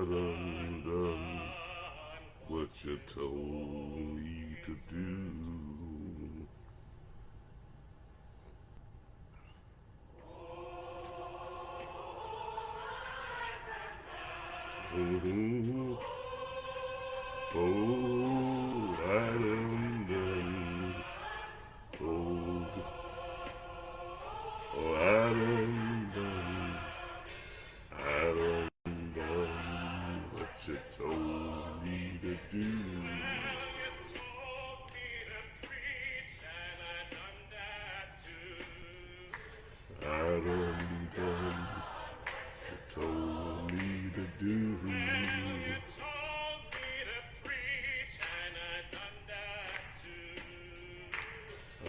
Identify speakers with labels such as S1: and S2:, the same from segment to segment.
S1: done done what you told me to do. Mm-hmm. Oh, I done done. Oh, oh, I done done. I done done what you told me to do. I done done what you told me to do.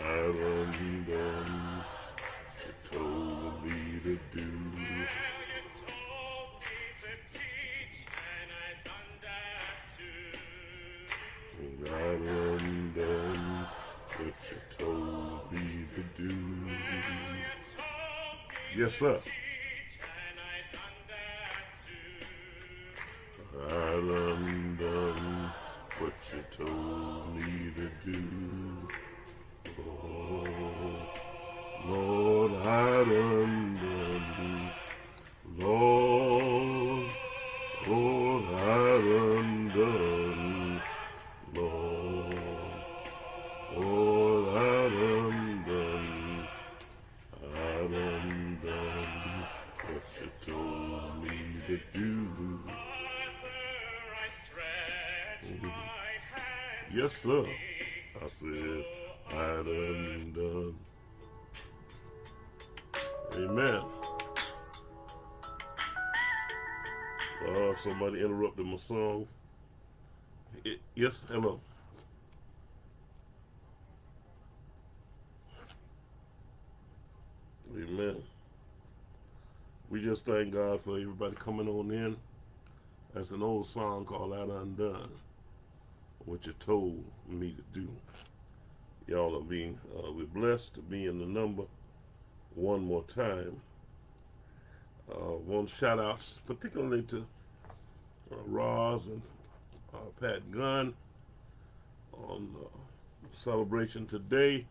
S1: I done done what you told me to do. I done done what you told me to do. Yes, sir. I done what you told me to do. Oh, Lord, I done. Lord, Lord, I done. Lord, Lord, I done. I done what you told me to do. Yes, sir. I said, I done. Amen. Somebody interrupted my song. Yes, hello. Amen. We just thank God for everybody coming on in. That's an old song called I Done Done What You Told Me to Do. Y'all are being, we're blessed to be in the number one more time. Want shout outs particularly to Roz and Pat Gunn on celebration today.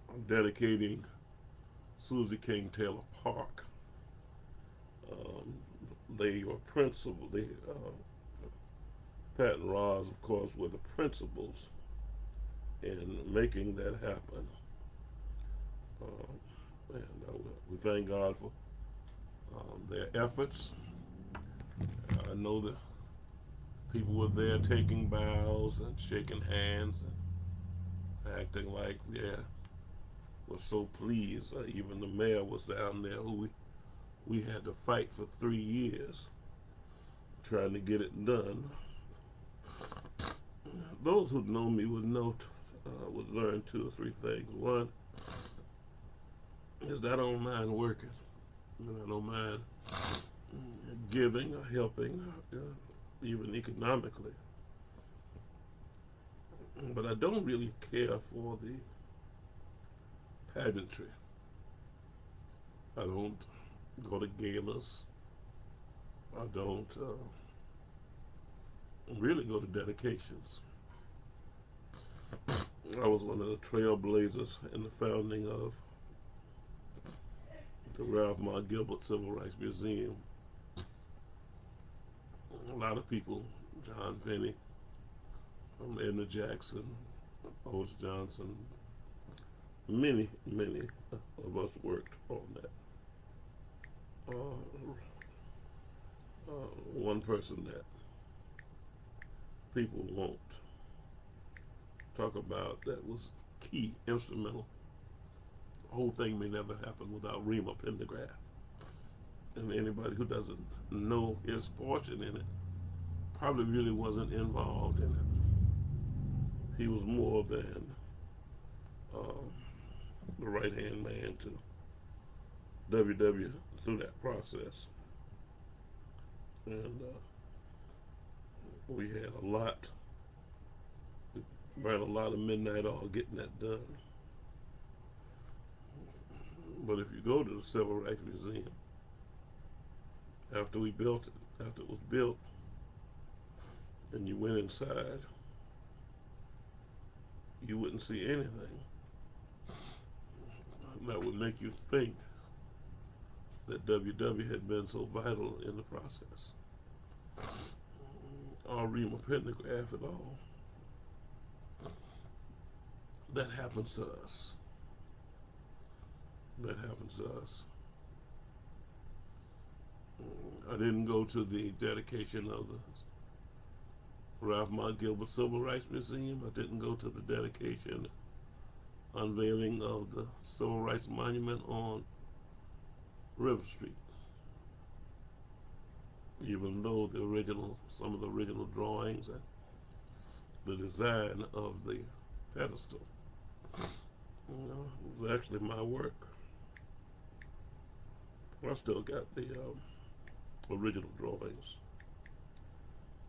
S1: I'm dedicating Susie King Taylor Park. Um, they were principal. Pat and Roz, of course, were the principals in making that happen. And we thank God for their efforts. I know that people were there taking bows and shaking hands and acting like, yeah, was so pleased. Even the mayor was down there who we had to fight for 3 years trying to get it done. Those who know me would would learn two or three things. One is that I don't mind working, and I don't mind giving or helping, even economically. But I don't really care for the pageantry. I don't go to galas. I don't really go to dedications. I was one of the trailblazers in the founding of the Ralph Ma Gilbert Civil Rights Museum. A lot of people, John Finney, Edna Jackson, Otis Johnson, many of us worked on that. One person that people won't talk about that was key, instrumental. The whole thing may never happen without Rima Pendergraft. And anybody who doesn't know his portion in it probably really wasn't involved in it. He was more than uh, the right hand man to WW through that process. And we had a lot, we ran a lot of midnight oil getting that done. But if you go to the Civil Rights Museum, after we built it, after it was built, and you went inside, you wouldn't see anything that would make you think that WW had been so vital in the process, or Rima Pendergraph at all. That happens to us. That happens to us. I didn't go to the dedication of the Ralph Mott Gilbert Civil Rights Museum. I didn't go to the dedication, unveiling of the Civil Rights Monument on River Street. Even though some of the original drawings and the design of the pedestal, it was actually my work. I still got the original drawings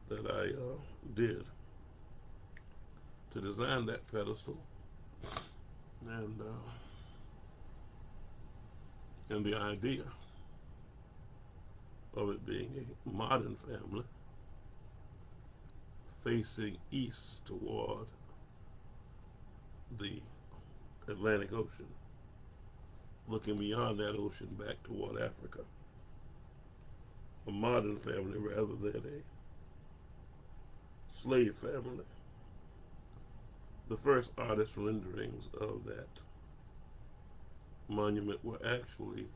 S1: that I did to design that pedestal, and the idea of it being a modern family facing east toward the Atlantic Ocean, looking beyond that ocean back toward Africa. A modern family rather than a slave family. The first artist renderings of that monument were actually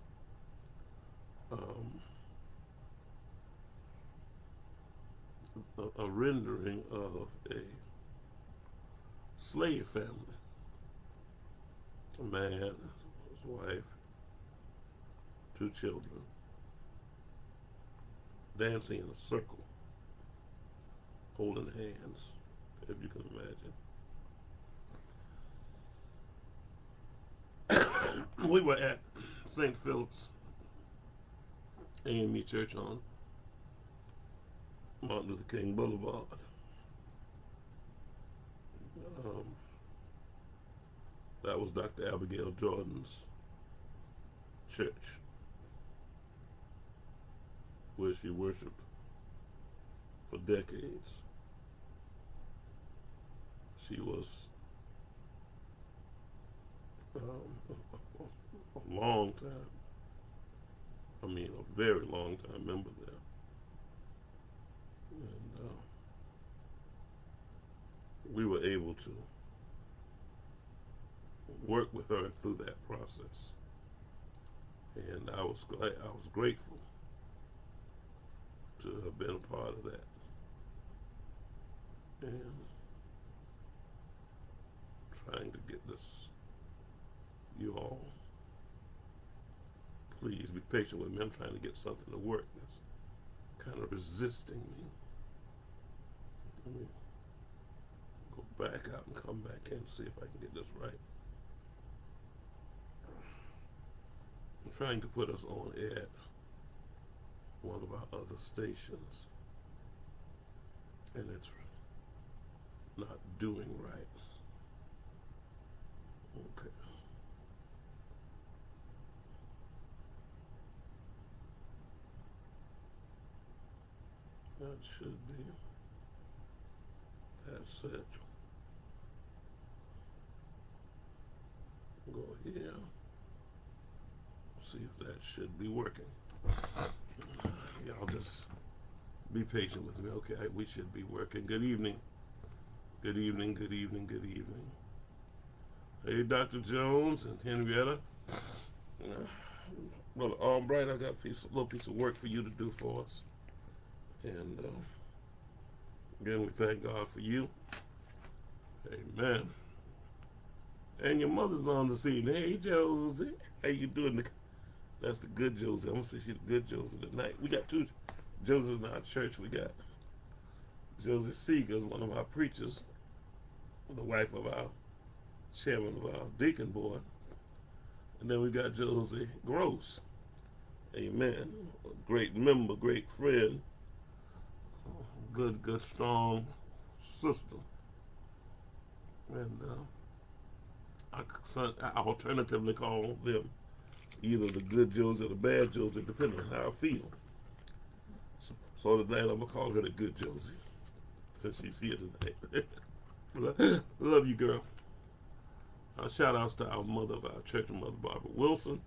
S1: a rendering of a slave family. A man, his wife, 2 children, dancing in a circle, holding hands, if you can imagine. We were at St. Philip's AME Church on Martin Luther King Boulevard. That was Dr. Abigail Jordan's church, where she worshiped for decades. She was a long time, a very long time member there. And we were able to work with her through that process. And I was grateful to have been a part of that. And trying to get this, you all, please be patient with me. I'm trying to get something to work that's kind of resisting me. Let me go back out and come back in and see if I can get this right. I'm trying to put us on air at one of our other stations, and it's not doing right. Okay. That should be, that's it. Go here. See if that should be working. Y'all just be patient with me. Okay, we should be working. Good evening. Good evening, good evening, good evening. Hey, Dr. Jones and Henrietta. Brother Albright, I got a little piece of work for you to do for us. And again, we thank God for you. Amen. And your mother's on the scene. Hey, Josie. How you doing? That's the good Josie. I'm going to say she's the good Josie tonight. We got 2 Josies in our church. We got Josie Seeger, one of our preachers, the wife of our chairman of our deacon board. And then we got Josie Gross. Amen. A great member, great friend, good, strong sister. And I alternatively call them either the good Josie or the bad Josie, depending on how I feel. So today I'm gonna call her the good Josie, since she's here today. Love you, girl. Shout outs to our mother of our church, Mother Barbara Wilson,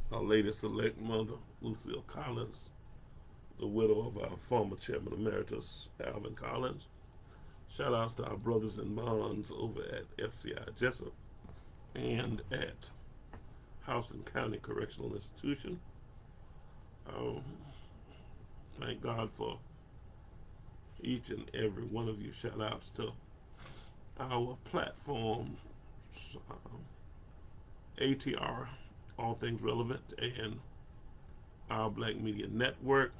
S1: our lady select mother, Lucille Collins, the widow of our former chairman emeritus, Alvin Collins. Shout outs to our brothers and moms over at FCI Jessup and at Houston County Correctional Institution. Thank God for each and every one of you. Shout outs to our platform, ATR, All Things Relevant, and our Black Media Network,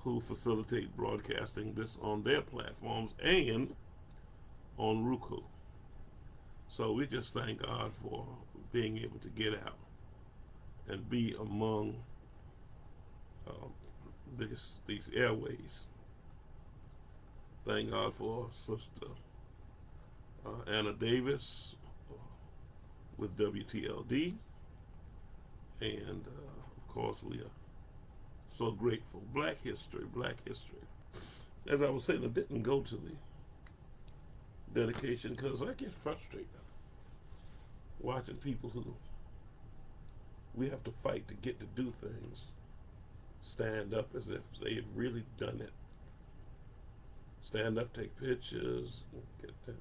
S1: who facilitate broadcasting this on their platforms and on Roku. So we just thank God for being able to get out and be among these airways. Thank God for Sister Anna Davis with WTLD, and of course we are so grateful. Black history, Black history. As I was saying, I didn't go to the dedication because I get frustrated watching people who we have to fight to get to do things stand up as if they've really done it. Stand up, take pictures,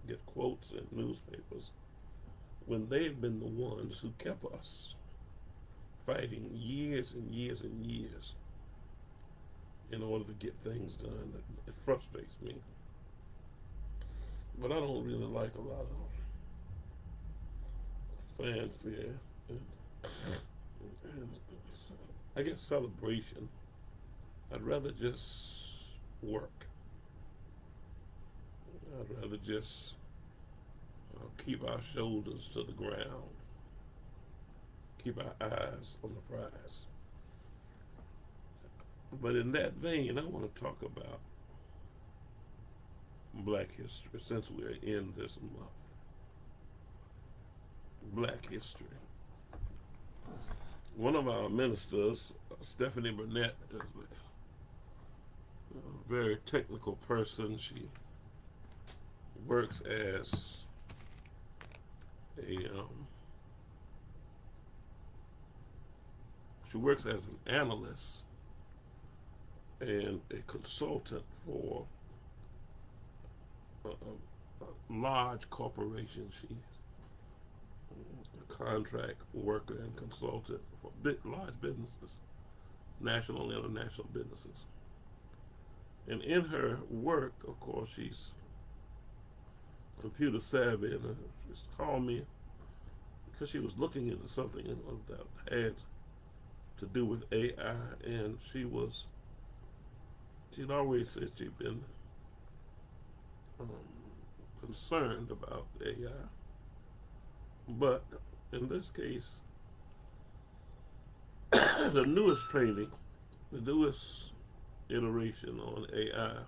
S1: get quotes in newspapers, when they've been the ones who kept us fighting years and years and years in order to get things done. It frustrates me. But I don't really like a lot of fanfare and I guess celebration. I'd rather just work. I'd rather just keep our shoulders to the ground, keep our eyes on the prize. But in that vein, I want to talk about Black history, since we're in this month. Black history. One of our ministers, Stephanie Burnett, is a very technical person. She works as an analyst and a consultant for a large corporation. She's a contract worker and consultant for large businesses, national and international businesses. And in her work, of course, she's computer savvy, and she called me because she was looking into something that had to do with AI, and she'd always said she'd been concerned about AI, but in this case, the newest training, the newest iteration on AI,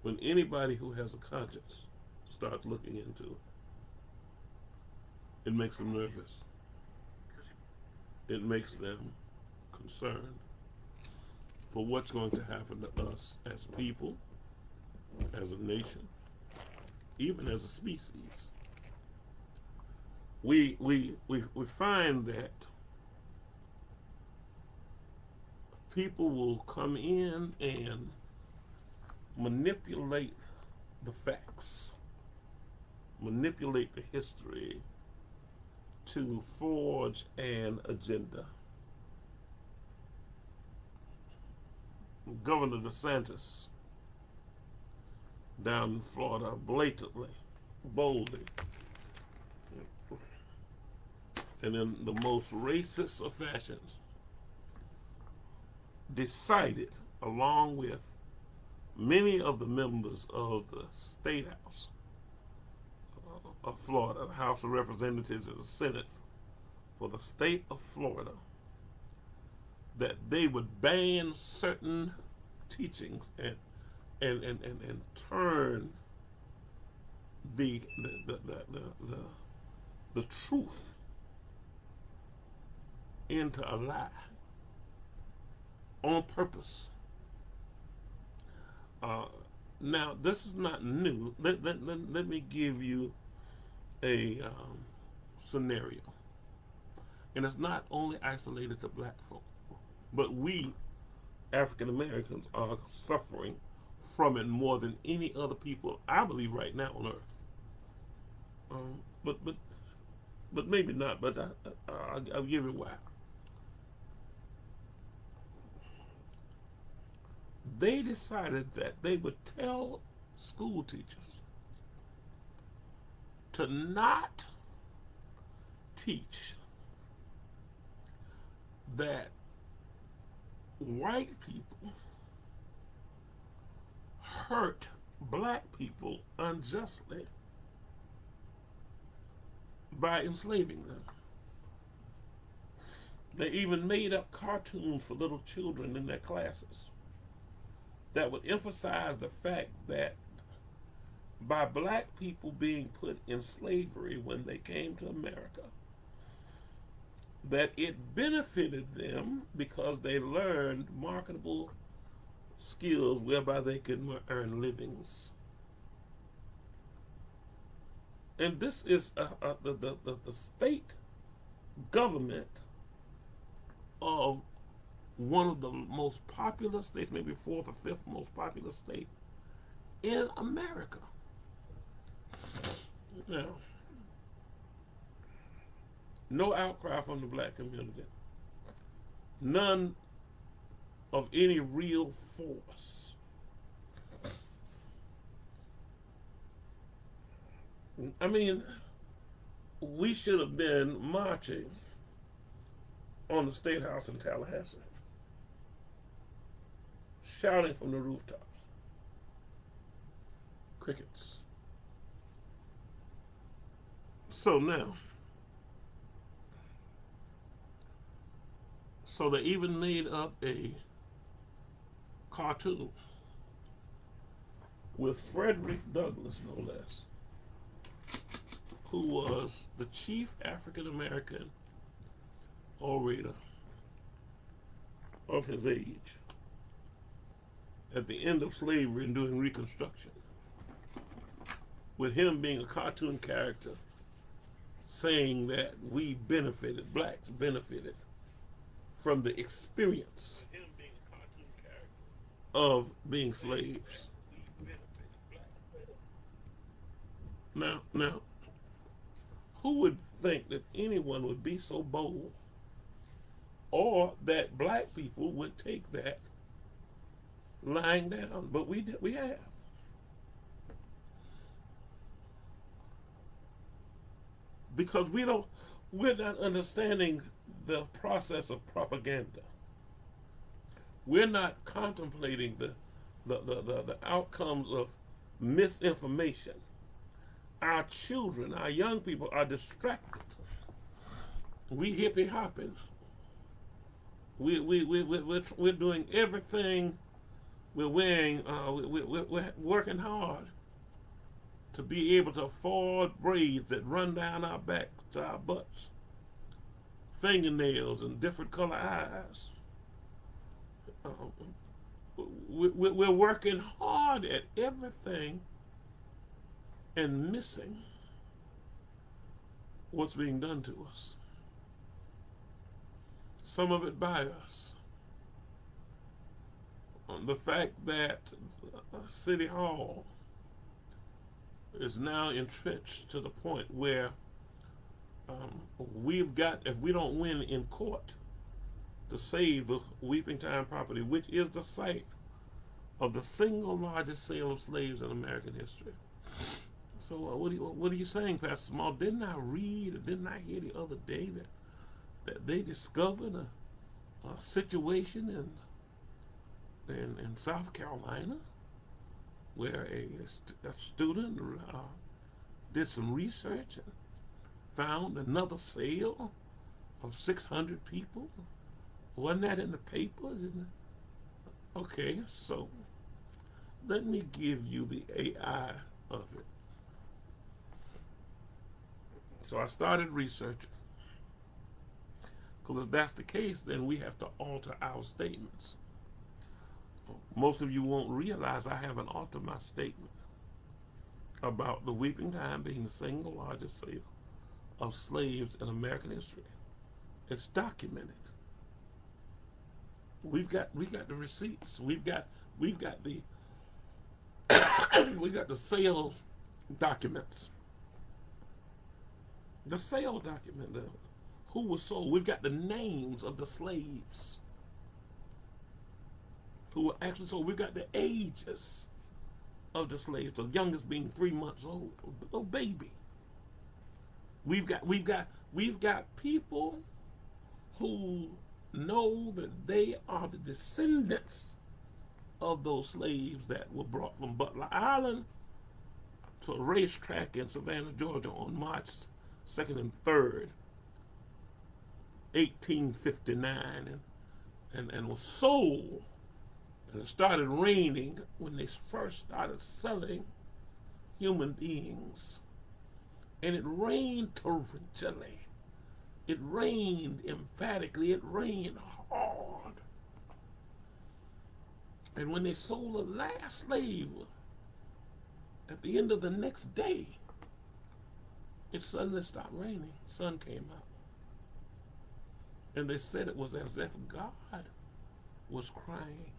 S1: when anybody who has a conscience starts looking into it, it makes them nervous. It makes them concerned for what's going to happen to us as people, as a nation, even as a species. We find that people will come in and manipulate the facts, manipulate the history to forge an agenda. Governor DeSantis down in Florida blatantly, boldly, and in the most racist of fashions, decided, along with many of the members of the State House of Florida, the House of Representatives and the Senate for the state of Florida, that they would ban certain teachings and turn the truth into a lie. on purpose. Uh, Now, this is not new. Let me give you a scenario. And it's not only isolated to black folk, but we, African Americans, are suffering from it more than any other people, I believe, right now on earth. Um, but but but maybe not. But I'll give you why. They decided that they would tell school teachers to not teach that white people hurt black people unjustly by enslaving them. They even made up cartoons for little children in their classes that would emphasize the fact that by black people being put in slavery when they came to America, that it benefited them because they learned marketable skills whereby they could earn livings. And this is the state government of one of the most populous states, maybe fourth or fifth most populous state in America. Now, no outcry from the black community. None of any real force. I mean, we should have been marching on the State House in Tallahassee, shouting from the rooftops. Crickets. So now, so they even made up a cartoon with Frederick Douglass, no less, who was the chief African American orator of his age at the end of slavery and during Reconstruction, with him being a cartoon character saying that we benefited, blacks benefited from the experience of being slaves. Now, who would think that anyone would be so bold, or that black people would take that lying down? But we have. Because we're not understanding the process of propaganda. We're not contemplating the outcomes of misinformation. Our children, our young people are distracted. We hippie hopping. We're doing everything. We're wearing, we're working hard to be able to afford braids that run down our back to our butts, fingernails and different color eyes. We're working hard at everything and missing what's being done to us. Some of it by us. The fact that City Hall is now entrenched to the point where we've got, if we don't win in court to save the Weeping Time property, which is the site of the single largest sale of slaves in American history. So what are you saying, Pastor Small? Didn't I read, or didn't I hear the other day that they discovered a situation in South Carolina where a student did some research and found another sale of 600 people? Wasn't that in the papers? Okay, so let me give you the AI of it. So I started researching. Because if that's the case, then we have to alter our statements. Most of you won't realize I have an author my statement about the weeping time being the single largest sale of slaves in American history. It's documented. We've got the receipts. We've got the we got the sales documents. The sale document, who was sold. We've got the names of the slaves who were actually sold. We've got the ages of the slaves, the youngest being 3 months old, a little baby. We've got people who know that they are the descendants of those slaves that were brought from Butler Island to a racetrack in Savannah, Georgia on March 2nd and 3rd, 1859, and was sold. And it started raining when they first started selling human beings. And it rained torrentially. It rained emphatically. It rained hard. And when they sold the last slave, at the end of the next day, it suddenly stopped raining. Sun came out. And they said it was as if God was crying.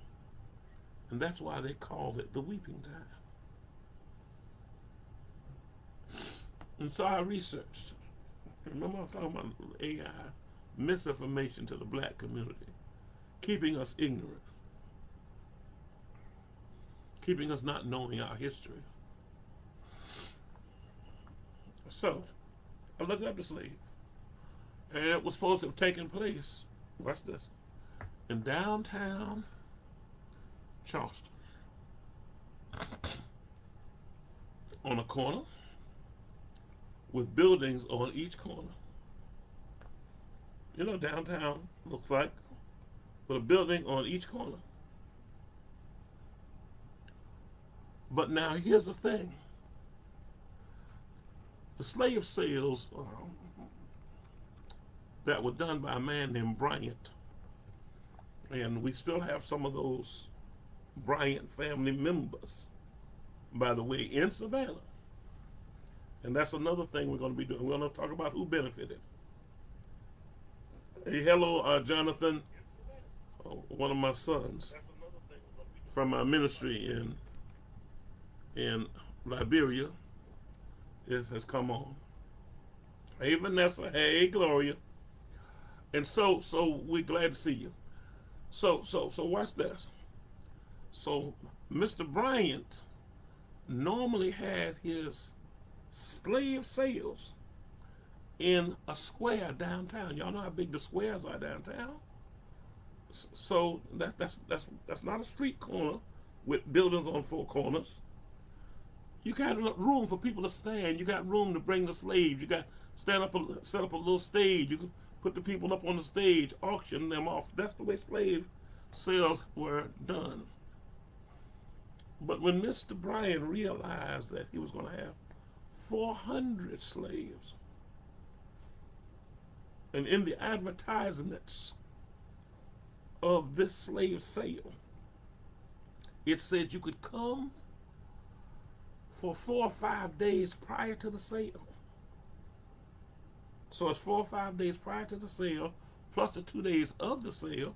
S1: And that's why they called it the weeping time. And so I researched. Remember I was talking about AI, misinformation to the black community, keeping us ignorant, keeping us not knowing our history. So I looked up the slave, and it was supposed to have taken place, watch this, in downtown Charleston, on a corner with buildings on each corner. You know, downtown looks like, with a building on each corner. But now here's the thing. The slave sales that were done by a man named Bryant, and we still have some of those Bryant family members, by the way, in Savannah. And that's another thing we're going to be doing. We're going to talk about who benefited. Hey, hello, Jonathan, one of my sons from my ministry in Liberia has come on. Hey, Vanessa. Hey, Gloria. And so we're glad to see you. So watch this. So Mr. Bryant normally has his slave sales in a square downtown. Y'all know how big the squares are downtown. So that's not a street corner with buildings on four corners. You got room for people to stand. You got room to bring the slaves. You got set up a little stage. You can put the people up on the stage, auction them off. That's the way slave sales were done. But when Mr. Bryant realized that he was going to have 400 slaves, and in the advertisements of this slave sale, it said you could come for 4 or 5 days prior to the sale. So it's 4 or 5 days prior to the sale, plus the 2 days of the sale.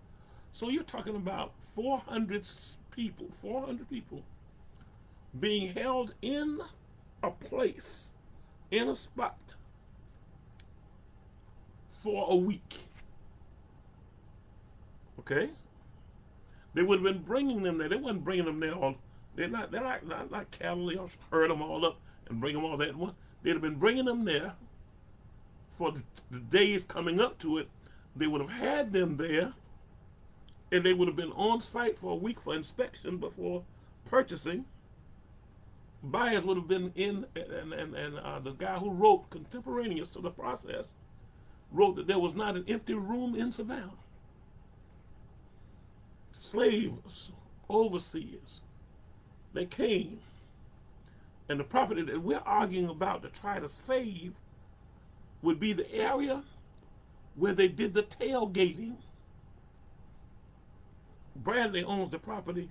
S1: So you're talking about 400 people being held in a place, in a spot, for a week. Okay? They would have been bringing them there. They wasn't bringing them there all. They're not like cattle. They herd them all up and bring them all that one. They'd have been bringing them there for the days coming up to it. They would have had them there, and they would have been on site for a week for inspection before purchasing. Buyers would have been in, and the guy who wrote, contemporaneous to the process, wrote that there was not an empty room in Savannah. Slaves, overseers, they came, and the property that we're arguing about to try to save would be the area where they did the tailgating. Bradley owns the property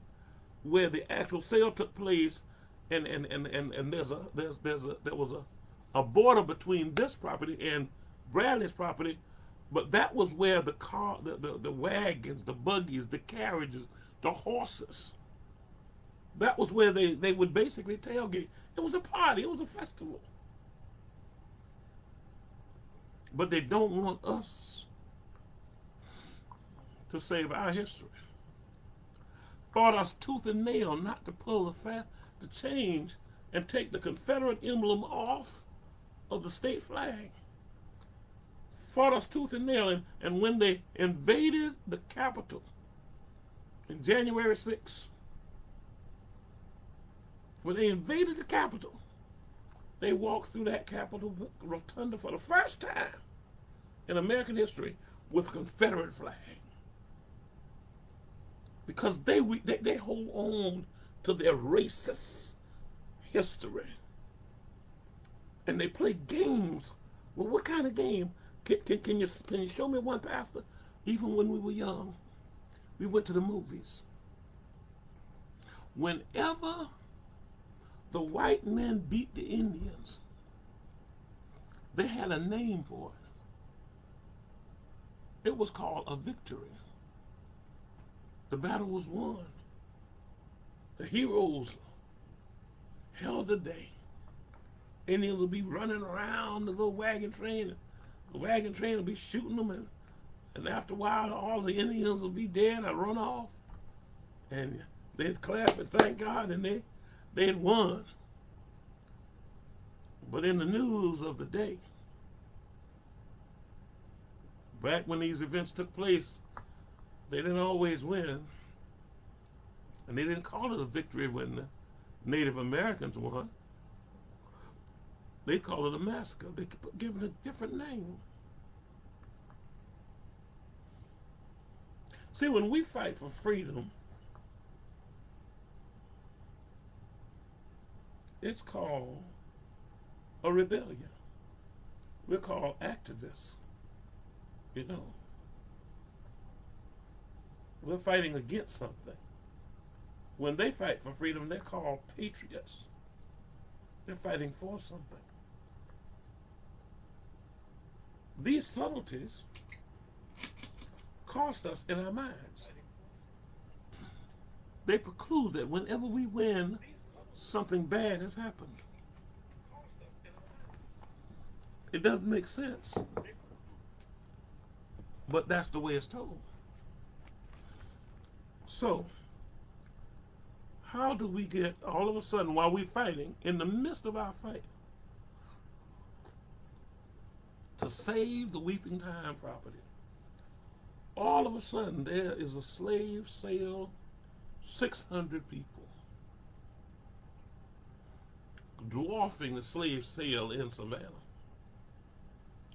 S1: where the actual sale took place, and there was a border between this property and Bradley's property, but that was where the wagons, the buggies, the carriages, the horses, that was where they would basically tailgate. It was a party, it was a festival. But they don't want us to save our history. Fought us tooth and nail not to pull the change and take the Confederate emblem off of the state flag. Fought us tooth and nail, and when they invaded the Capitol in January 6th, when they invaded the Capitol, they walked through that Capitol rotunda for the first time in American history with a Confederate flag. Because they hold on to their racist history. And they play games. Well, what kind of game? Can you show me one, Pastor? Even when we were young, we went to the movies. Whenever the white men beat the Indians, they had a name for it. It was called a victory. The battle was won. The heroes held the day. Indians will be running around the little wagon train. The wagon train will be shooting them, and after a while, all the Indians will be dead or run off. And they'd clap and thank God, and they had won. But in the news of the day, back when these events took place, they didn't always win. And they didn't call it a victory when the Native Americans won. They call it a massacre. They give it a different name. See, when we fight for freedom, it's called a rebellion. We're called activists. You know. We're fighting against something. When they fight for freedom, they're called patriots. They're fighting for something. These subtleties cost us in our minds. They preclude that whenever we win, something bad has happened. It doesn't make sense. But that's the way it's told. So, how do we get all of a sudden, while we're fighting, in the midst of our fight, to save the Weeping Time property, all of a sudden there is a slave sale, 600 people, dwarfing the slave sale in Savannah,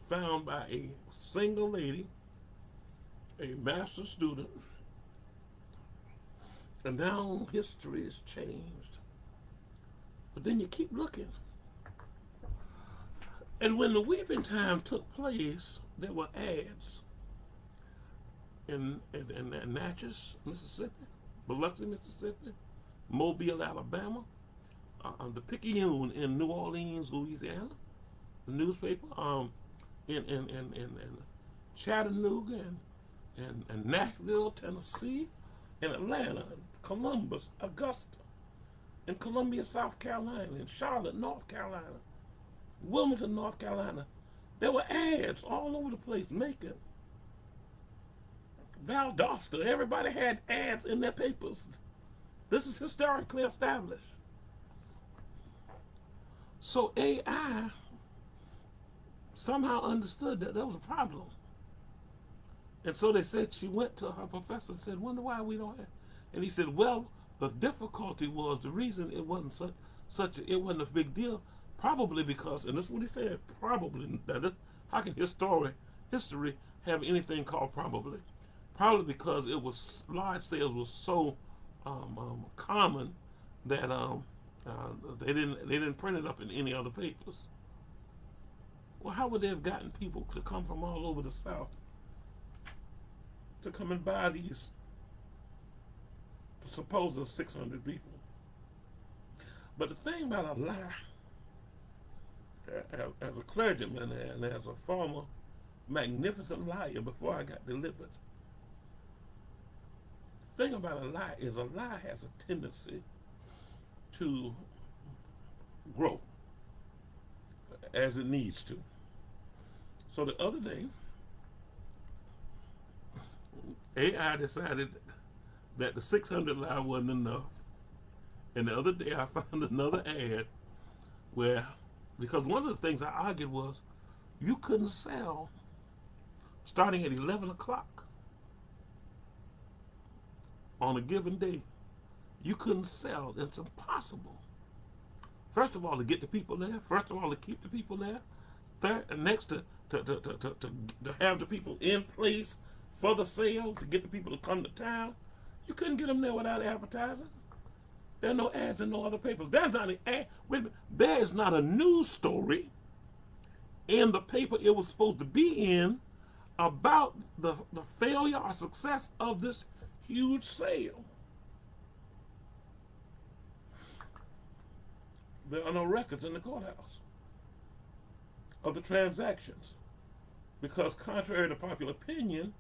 S1: found by a single lady, a master's student. And now history is changed. But then you keep looking. And when the Weeping Time took place, there were ads in Natchez, Mississippi, Biloxi, Mississippi, Mobile, Alabama, the Picayune in New Orleans, Louisiana, the newspaper, in Chattanooga and Nashville, Tennessee, in Atlanta, Columbus, Augusta, in Columbia, South Carolina, in Charlotte, North Carolina, Wilmington, North Carolina. There were ads all over the place, Macon, Valdosta. Everybody had ads in their papers. This is historically established. So AI somehow understood that there was a problem. And so they said, she went to her professor and said, wonder why we don't have. And he said, well, the difficulty was, the reason it wasn't it wasn't a big deal, probably because, and this is what he said, probably, how can history have anything called probably? Probably because it was, large sales was so common that they didn't print it up in any other papers. Well, how would they have gotten people to come from all over the South to come and buy these supposedly 600 people. But the thing about a lie, as a clergyman and as a former magnificent liar before I got delivered, the thing about a lie is a lie has a tendency to grow as it needs to. So the other day, AI decided that the 600 lie wasn't enough. And the other day I found another ad where, because one of the things I argued was you couldn't sell starting at 11 o'clock on a given day. You couldn't sell. It's impossible. First of all, to get the people there. First of all, to keep the people there. Third, and next, to have the people in place for the sale, to get the people to come to town. You couldn't get them there without advertising. There are no ads in no other papers. There's not an ad. Wait a minute. There is not a news story in the paper it was supposed to be in about the failure or success of this huge sale. There are no records in the courthouse of the transactions, because contrary to popular opinion,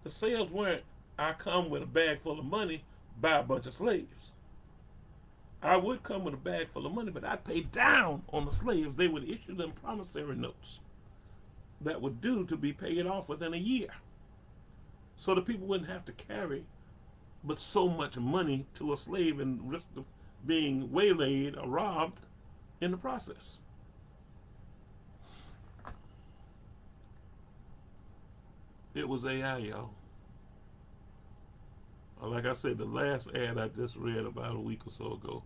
S1: the sales weren't, I come with a bag full of money, buy a bunch of slaves. I would come with a bag full of money, but I'd pay down on the slaves. They would issue them promissory notes that would due to be paid off within a year. So the people wouldn't have to carry but so much money to a slave and risk being waylaid or robbed in the process. It was AI, y'all. Like I said, the last ad I just read about a week or so ago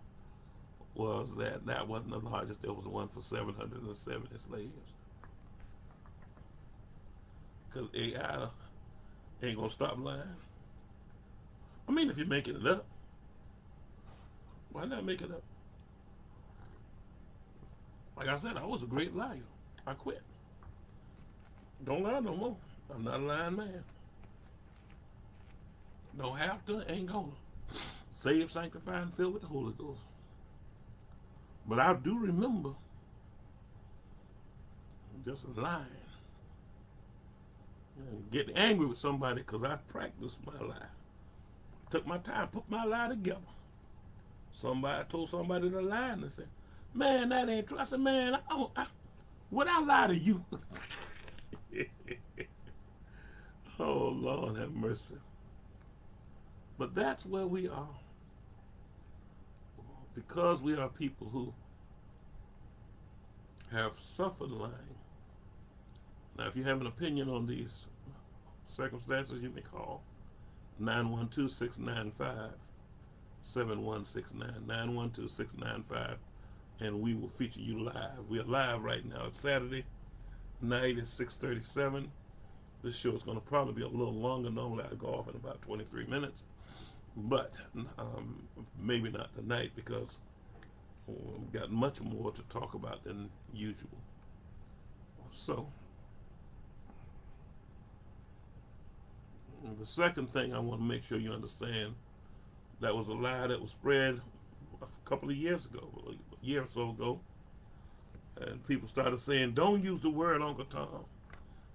S1: was that wasn't the largest. There was one for 770 slaves. Because AI ain't gonna stop lying. I mean, if you're making it up, why not make it up? Like I said, I was a great liar. I quit. Don't lie no more. I'm not a lying man. Don't have to, ain't gonna. Saved, sanctified, and filled with the Holy Ghost. But I do remember just lying and getting angry with somebody because I practiced my lie. Took my time, put my lie together. I told somebody to lie, and they said, man, that ain't true. I said, man, would I lie to you? Oh, Lord have mercy. But that's where we are. Because we are people who have suffered lying. Now, if you have an opinion on these circumstances, you may call 912-695-7169, 912-695, and we will feature you live. We are live right now. It's Saturday night at 6:37. This show is going to probably be a little longer. Normally I go off in about 23 minutes. But maybe not tonight, because we've got much more to talk about than usual. So, the second thing I want to make sure you understand, that was a lie that was spread a couple of years ago, a year or so ago. And people started saying, don't use the word Uncle Tom.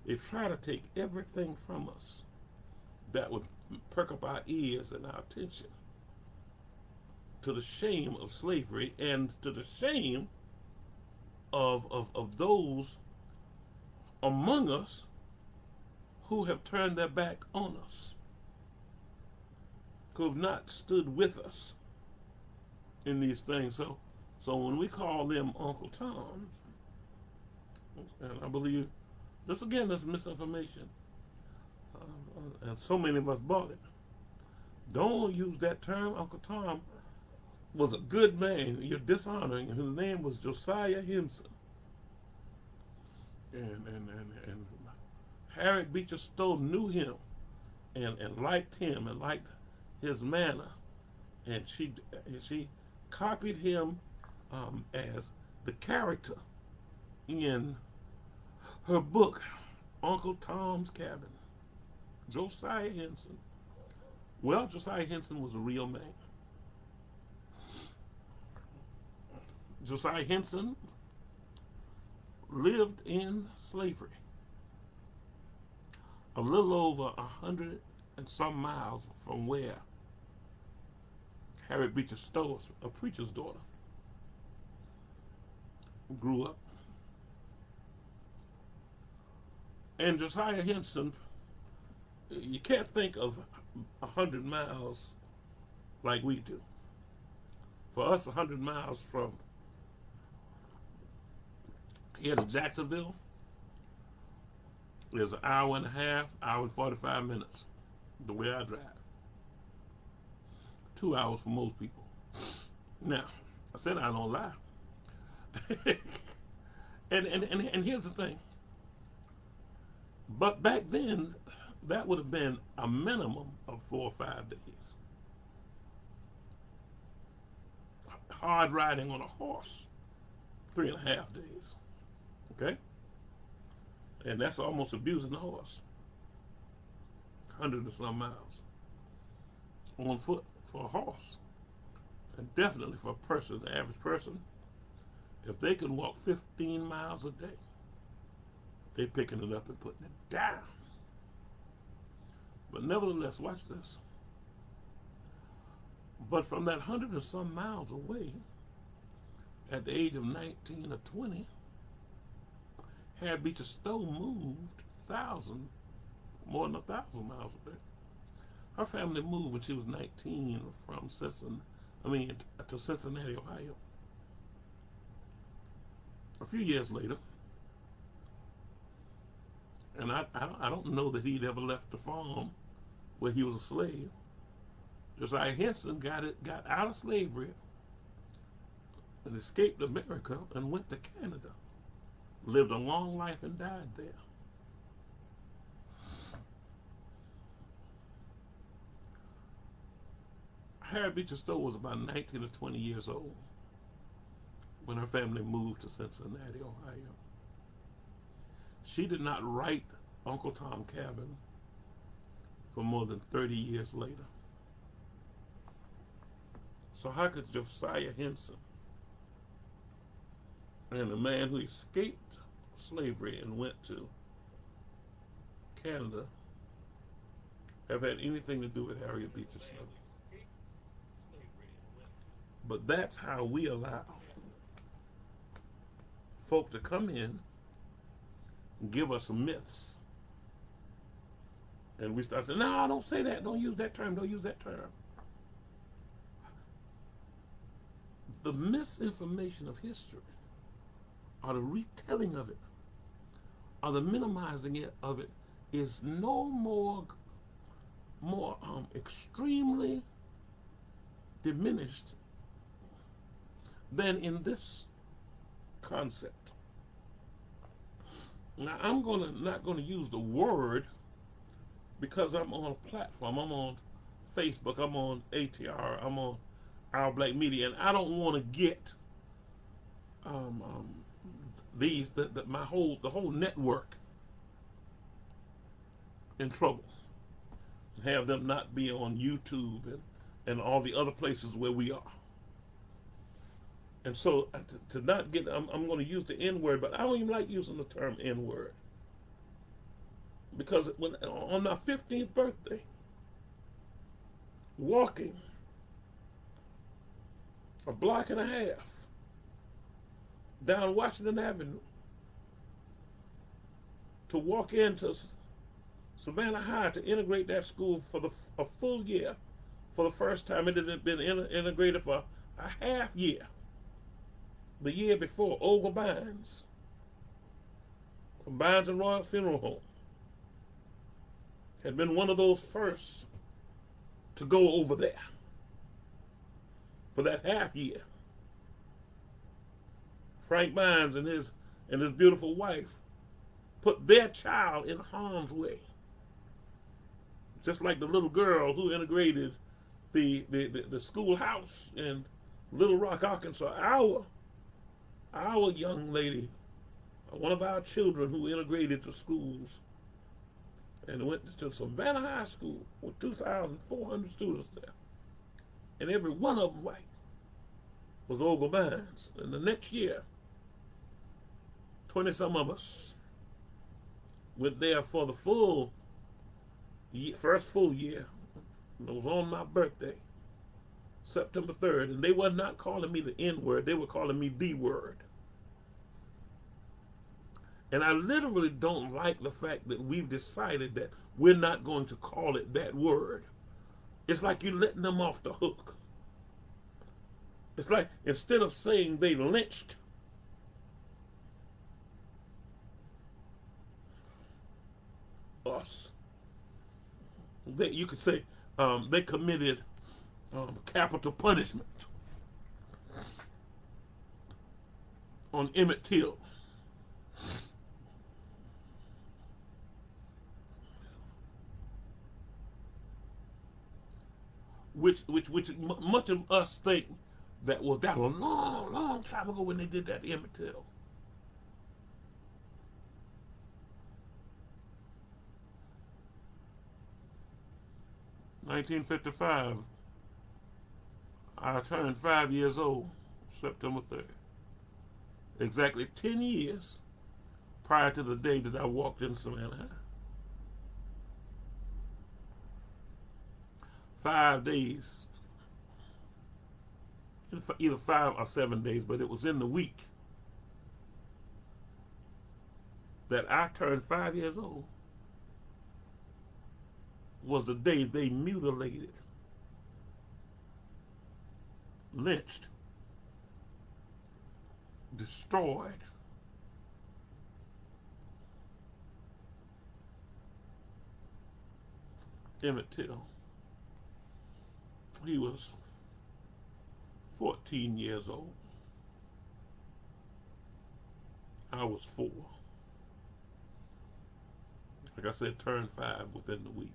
S1: They try to take everything from us that would perk up our ears and our attention to the shame of slavery and to the shame of those among us who have turned their back on us, who have not stood with us in these things. So when we call them Uncle Toms, and I believe this again is misinformation, and so many of us bought it. Don't use that term. Uncle Tom was a good man. You're dishonoring him. His name was Josiah Henson. And Harriet Beecher Stowe knew him and liked him and liked his manner. And she copied him as the character in her book, Uncle Tom's Cabin. Josiah Henson Well, Josiah Henson was a real man. Josiah Henson lived in slavery a little over 100 and some miles from where Harriet Beecher Stowe, a preacher's daughter, grew up. And Josiah Henson, you can't think of 100 miles like we do. For us, 100 miles from here to Jacksonville is an hour and a half, hour and 45 minutes, the way I drive. 2 hours for most people. Now, I said I don't lie. and here's the thing. But back then, that would have been a minimum of 4 or 5 days. Hard riding on a horse, 3.5 days. Okay? And that's almost abusing the horse. 100 and some miles on foot for a horse. And definitely for a person, the average person, if they can walk 15 miles a day, they're picking it up and putting it down. But nevertheless, watch this. But from that 100 and some miles away, at the age of 19 or 20, Harriet Beecher Stowe moved more than 1,000 miles away. Her family moved when she was 19 from to Cincinnati, Ohio. A few years later, and I don't know that he'd ever left the farm where he was a slave. Josiah Henson got out of slavery and escaped America and went to Canada. Lived a long life and died there. Harriet Beecher Stowe was about 19 or 20 years old when her family moved to Cincinnati, Ohio. She did not write Uncle Tom Cabin for more than 30 years later. So how could Josiah Henson, and a man who escaped slavery and went to Canada, have had anything to do with Harriet Beecher Stowe? But that's how we allow folk to come in and give us myths. And we start saying, no, don't say that. Don't use that term. Don't use that term. The misinformation of history, or the retelling of it, or the minimizing of it, is no more extremely diminished than in this concept. Now, I'm not gonna use the word because I'm on a platform. I'm on Facebook. I'm on ATR. I'm on Our Black Media, and I don't want to get the whole network in trouble, and have them not be on YouTube and all the other places where we are. And so to not get, I'm going to use the N word, but I don't even like using the term N word, because when on my 15th birthday, walking a block and a half down Washington Avenue to walk into Savannah High to integrate that school for a full year. For the first time, it had been integrated for a half year. The year before, Olga Bynes from Bynes and Royal Funeral Home had been one of those first to go over there for that half year. Frank Bynes and his beautiful wife put their child in harm's way, just like the little girl who integrated the schoolhouse in Little Rock, Arkansas. Our young lady, one of our children who integrated to schools and went to Savannah High School with 2,400 students there, and every one of them white, was Ogle Mines. And the next year, 20 some of us went there for the first full year. And it was on my birthday, September 3rd, and they were not calling me the N word, they were calling me the word. And I literally don't like the fact that we've decided that we're not going to call it that word. It's like you're letting them off the hook. It's like instead of saying they lynched us, you could say they committed capital punishment on Emmett Till. Which much of us think that was a long time ago when they did that to Emmett Till. (1955), I turned 5 years old, September 3rd. Exactly 10 years prior to the day that I walked in Savannah High. 5 days, either 5 or 7 days, but it was in the week that I turned 5 years old, was the day they mutilated, lynched, destroyed Emmett Till. He was 14 years old. I was 4. Like I said, turned 5 within the week.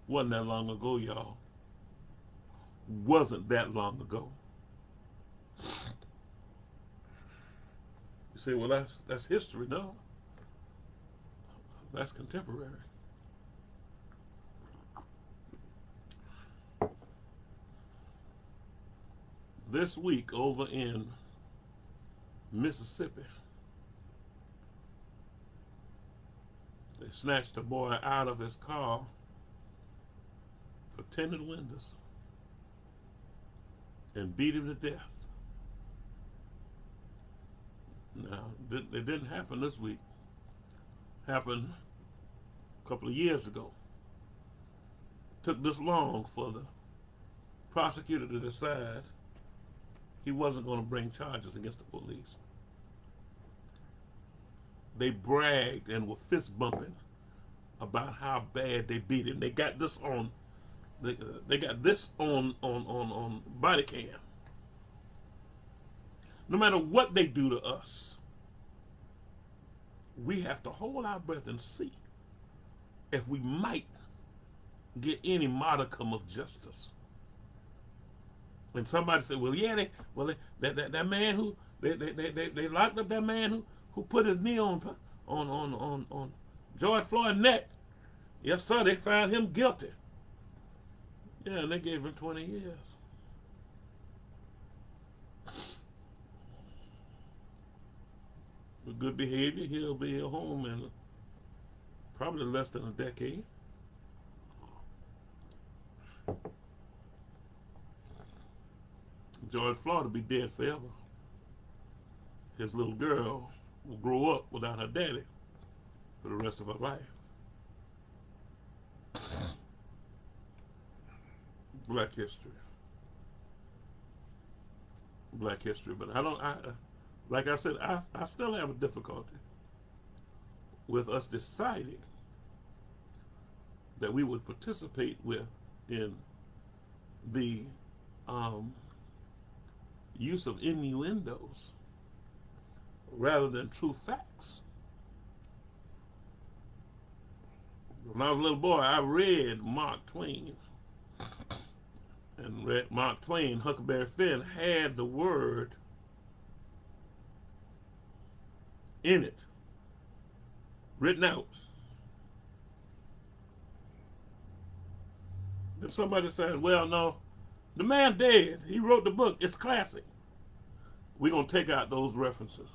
S1: Wasn't that long ago, y'all. Wasn't that long ago. You say, well, that's history. No. That's contemporary. This week over in Mississippi, they snatched a boy out of his car for tinted windows and beat him to death. Now, it didn't happen this week. Happened a couple of years ago. Took this long for the prosecutor to decide he wasn't going to bring charges against the police. They bragged and were fist bumping about how bad they beat him. They got this on. They got this on body cam. No matter what they do to us, we have to hold our breath and see if we might get any modicum of justice. When somebody said, "Well, yeah, that man who they locked up that man who put his knee on George Floyd's neck," yes, sir, they found him guilty. Yeah, and they gave him 20 years. With good behavior, he'll be at home in probably less than a decade. George Floyd will be dead forever. His little girl will grow up without her daddy for the rest of her life. Black history. Black history. But like I said, I still have a difficulty with us deciding that we would participate in the use of innuendos rather than true facts. When I was a little boy, I read Mark Twain. And read Mark Twain, Huckleberry Finn had the word in it, written out. Then somebody said, well, no, the man dead. He wrote the book. It's classic. We're going to take out those references.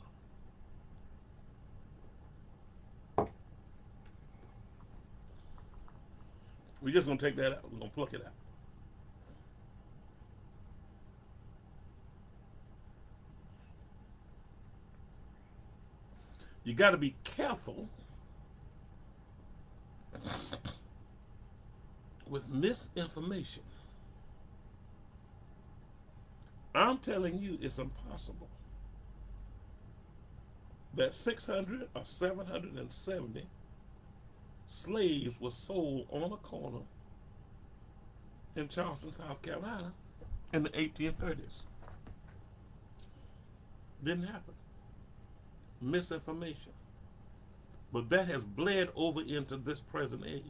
S1: We're just going to take that out. We're going to pluck it out. You got to be careful with misinformation. I'm telling you, it's impossible that 600 or 770 slaves were sold on a corner in Charleston, South Carolina in the 1830s. Didn't happen. Misinformation. But that has bled over into this present age.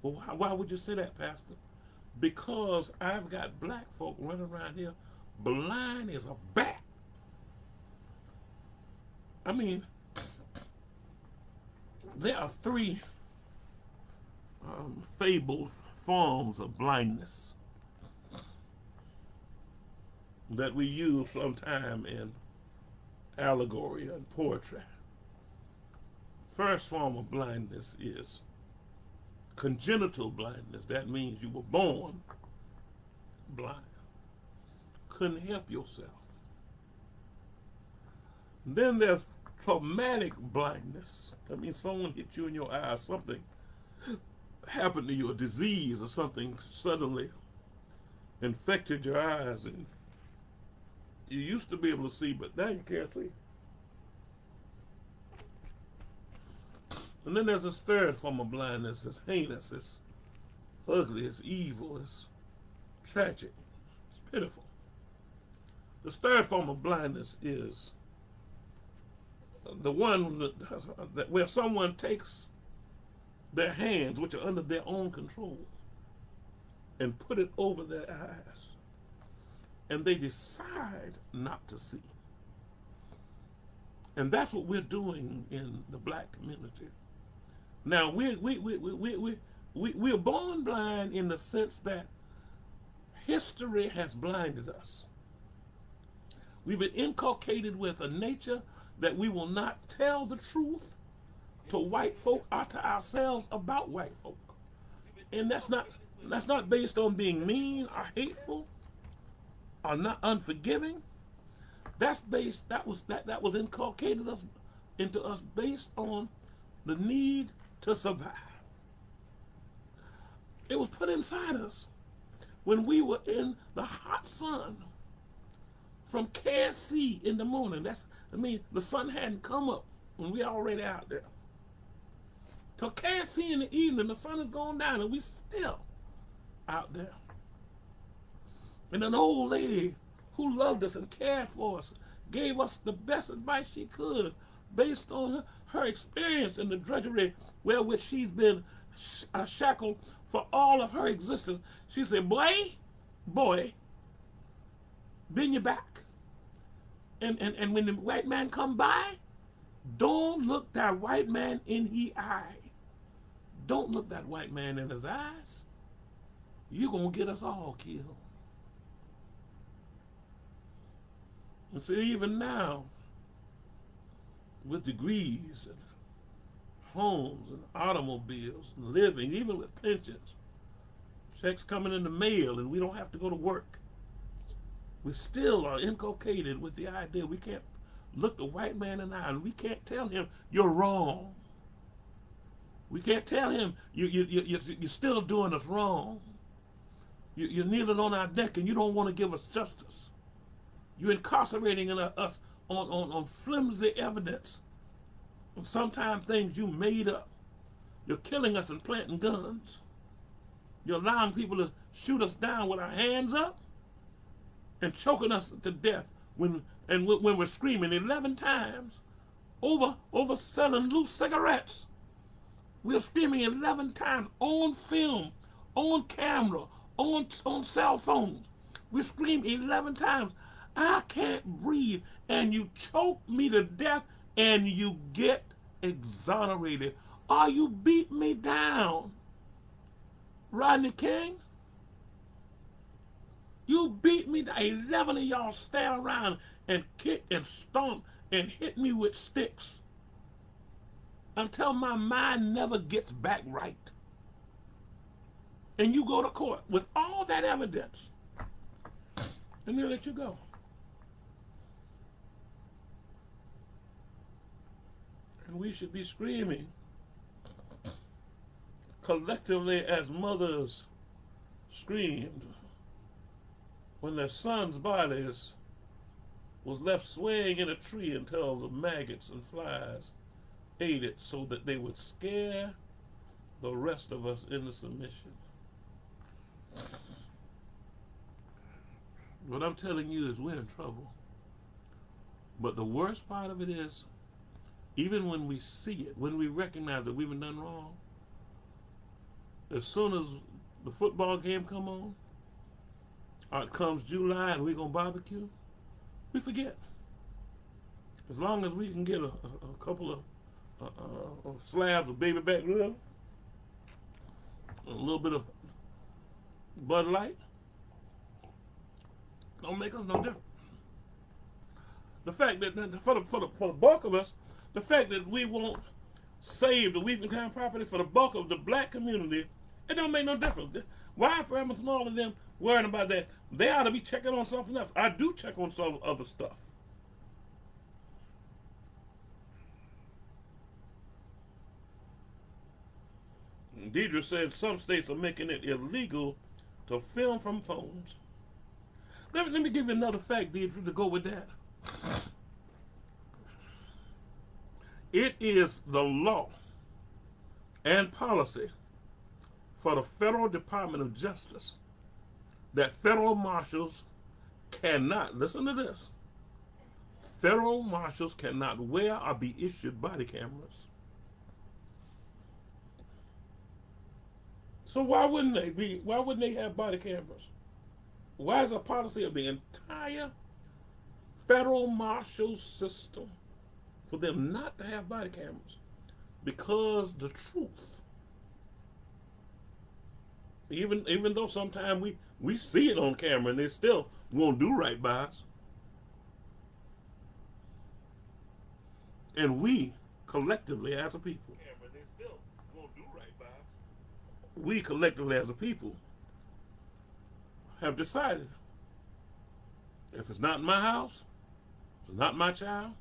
S1: Well, why would you say that, Pastor? Because I've got black folk running around here blind as a bat. I mean, there are three fabled forms of blindness that we use sometime in allegory and poetry. First form of blindness is congenital blindness. That means you were born blind. Couldn't help yourself. Then there's traumatic blindness. That means someone hit you in your eye, something happened to you, a disease or something suddenly infected your eyes, and you used to be able to see, but now you can't see. And then there's this third form of blindness. It's heinous, it's ugly, it's evil, it's tragic, it's pitiful. This third form of blindness is the one that where someone takes their hands, which are under their own control, and put it over their eyes, and they decide not to see. And that's what we're doing in the black community. Now, we're born blind in the sense that history has blinded us. We've been inculcated with a nature that we will not tell the truth to white folk or to ourselves about white folk. And that's not based on being mean or hateful or not unforgiving. That was inculcated into us based on the need to survive. It was put inside us when we were in the hot sun from KSC in the morning. The sun hadn't come up when we already out there. Till KSC in the evening, the sun is going down and we still out there. And an old lady who loved us and cared for us gave us the best advice she could based on her experience in the drudgery wherewith she's been shackled for all of her existence. She said, boy, bend your back. And when the white man come by, don't look that white man in his eye. Don't look that white man in his eyes. You're going to get us all killed. And so even now, with degrees and homes and automobiles and living, even with pensions, checks coming in the mail and we don't have to go to work, we still are inculcated with the idea we can't look the white man in the eye and we can't tell him you're wrong. We can't tell him you're still doing us wrong. You're kneeling on our neck and you don't want to give us justice. You're incarcerating us on flimsy evidence. And sometimes things you made up. You're killing us and planting guns. You're allowing people to shoot us down with our hands up and choking us to death when we're screaming 11 times over selling loose cigarettes. We're screaming 11 times on film, on camera, on cell phones. We scream 11 times, I can't breathe, and you choke me to death and you get exonerated, or you beat me down, Rodney King. You beat me down. 11 of y'all stand around and kick and stomp and hit me with sticks until my mind never gets back right. And you go to court with all that evidence, and they let you go. And we should be screaming collectively as mothers screamed when their sons' bodies was left swaying in a tree until the maggots and flies ate it so that they would scare the rest of us into submission. What I'm telling you is we're in trouble. But the worst part of it is, even when we see it, when we recognize that we've done wrong, as soon as the football game come on, or it comes July and we're going to barbecue, we forget. As long as we can get a couple of slabs of baby back ribs, a little bit of Bud Light, don't make us no different. The fact that for the bulk of us, the fact that we won't save the Weeping Time property for the bulk of the black community, it don't make no difference. Why for and all of them worrying about that? They ought to be checking on something else. I do check on some other stuff. Deidre said some states are making it illegal to film from phones. Let me give you another fact, Deidre, to go with that. It is the law and policy for the Federal Department of Justice that federal marshals cannot, listen to this, federal marshals cannot wear or be issued body cameras. So why wouldn't they have body cameras? Why is a policy of the entire federal marshal system for them not to have body cameras? Because the truth, even though sometimes we see it on camera and they still won't do right by us. And we collectively as a people, we collectively as a people have decided, if it's not in my house, if it's not my child,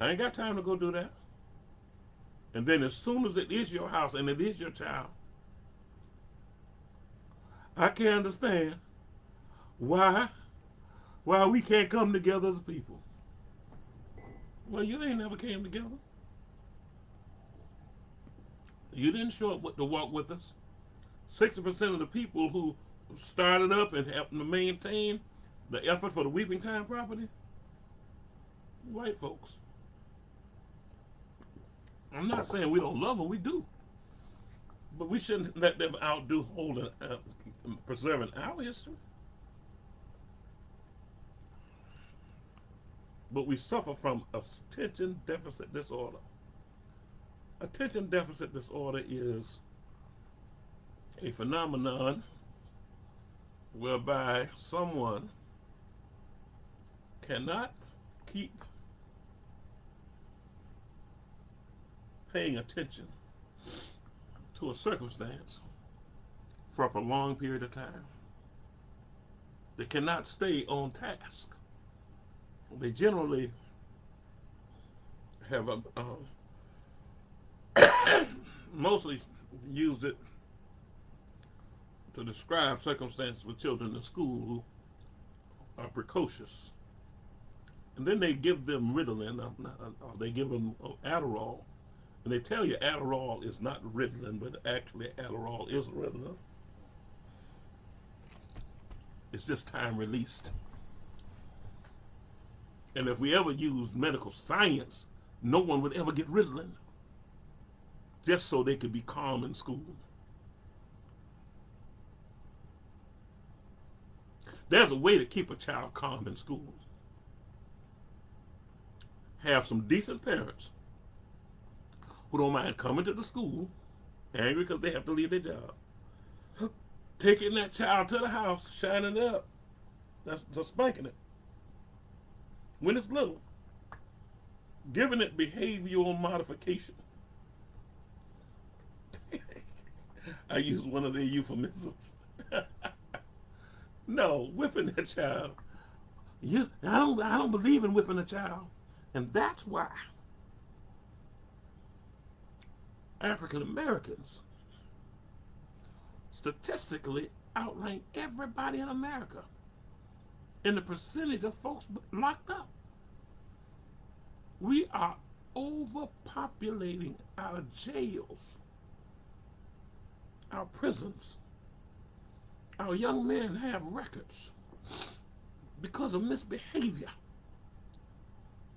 S1: I ain't got time to go do that. And then as soon as it is your house and it is your child, I can't understand why we can't come together as a people. Well, you ain't never came together. You didn't show up to walk with us. 60% of the people who started up and helped to maintain the effort for the Weeping Time property, white folks. I'm not saying we don't love them, we do. But we shouldn't let them outdo preserving our history. But we suffer from attention deficit disorder. Attention deficit disorder is a phenomenon whereby someone cannot keep paying attention to a circumstance for a prolonged period of time. They cannot stay on task. They generally have mostly used it to describe circumstances for children in school who are precocious. And then they give them Ritalin, or they give them Adderall. And they tell you Adderall is not Ritalin, but actually Adderall is Ritalin. It's just time released. And if we ever used medical science, no one would ever get Ritalin, just so they could be calm in school. There's a way to keep a child calm in school. have some decent parents who don't mind coming to the school, angry because they have to leave their job, taking that child to the house, shining it up, that's just spanking it when it's little, giving it behavioral modification. I use one of their euphemisms. No, whipping that child. I don't believe in whipping a child, and that's why African Americans statistically outrank everybody in America in the percentage of folks locked up. We are overpopulating our jails, our prisons. Our young men have records because of misbehavior.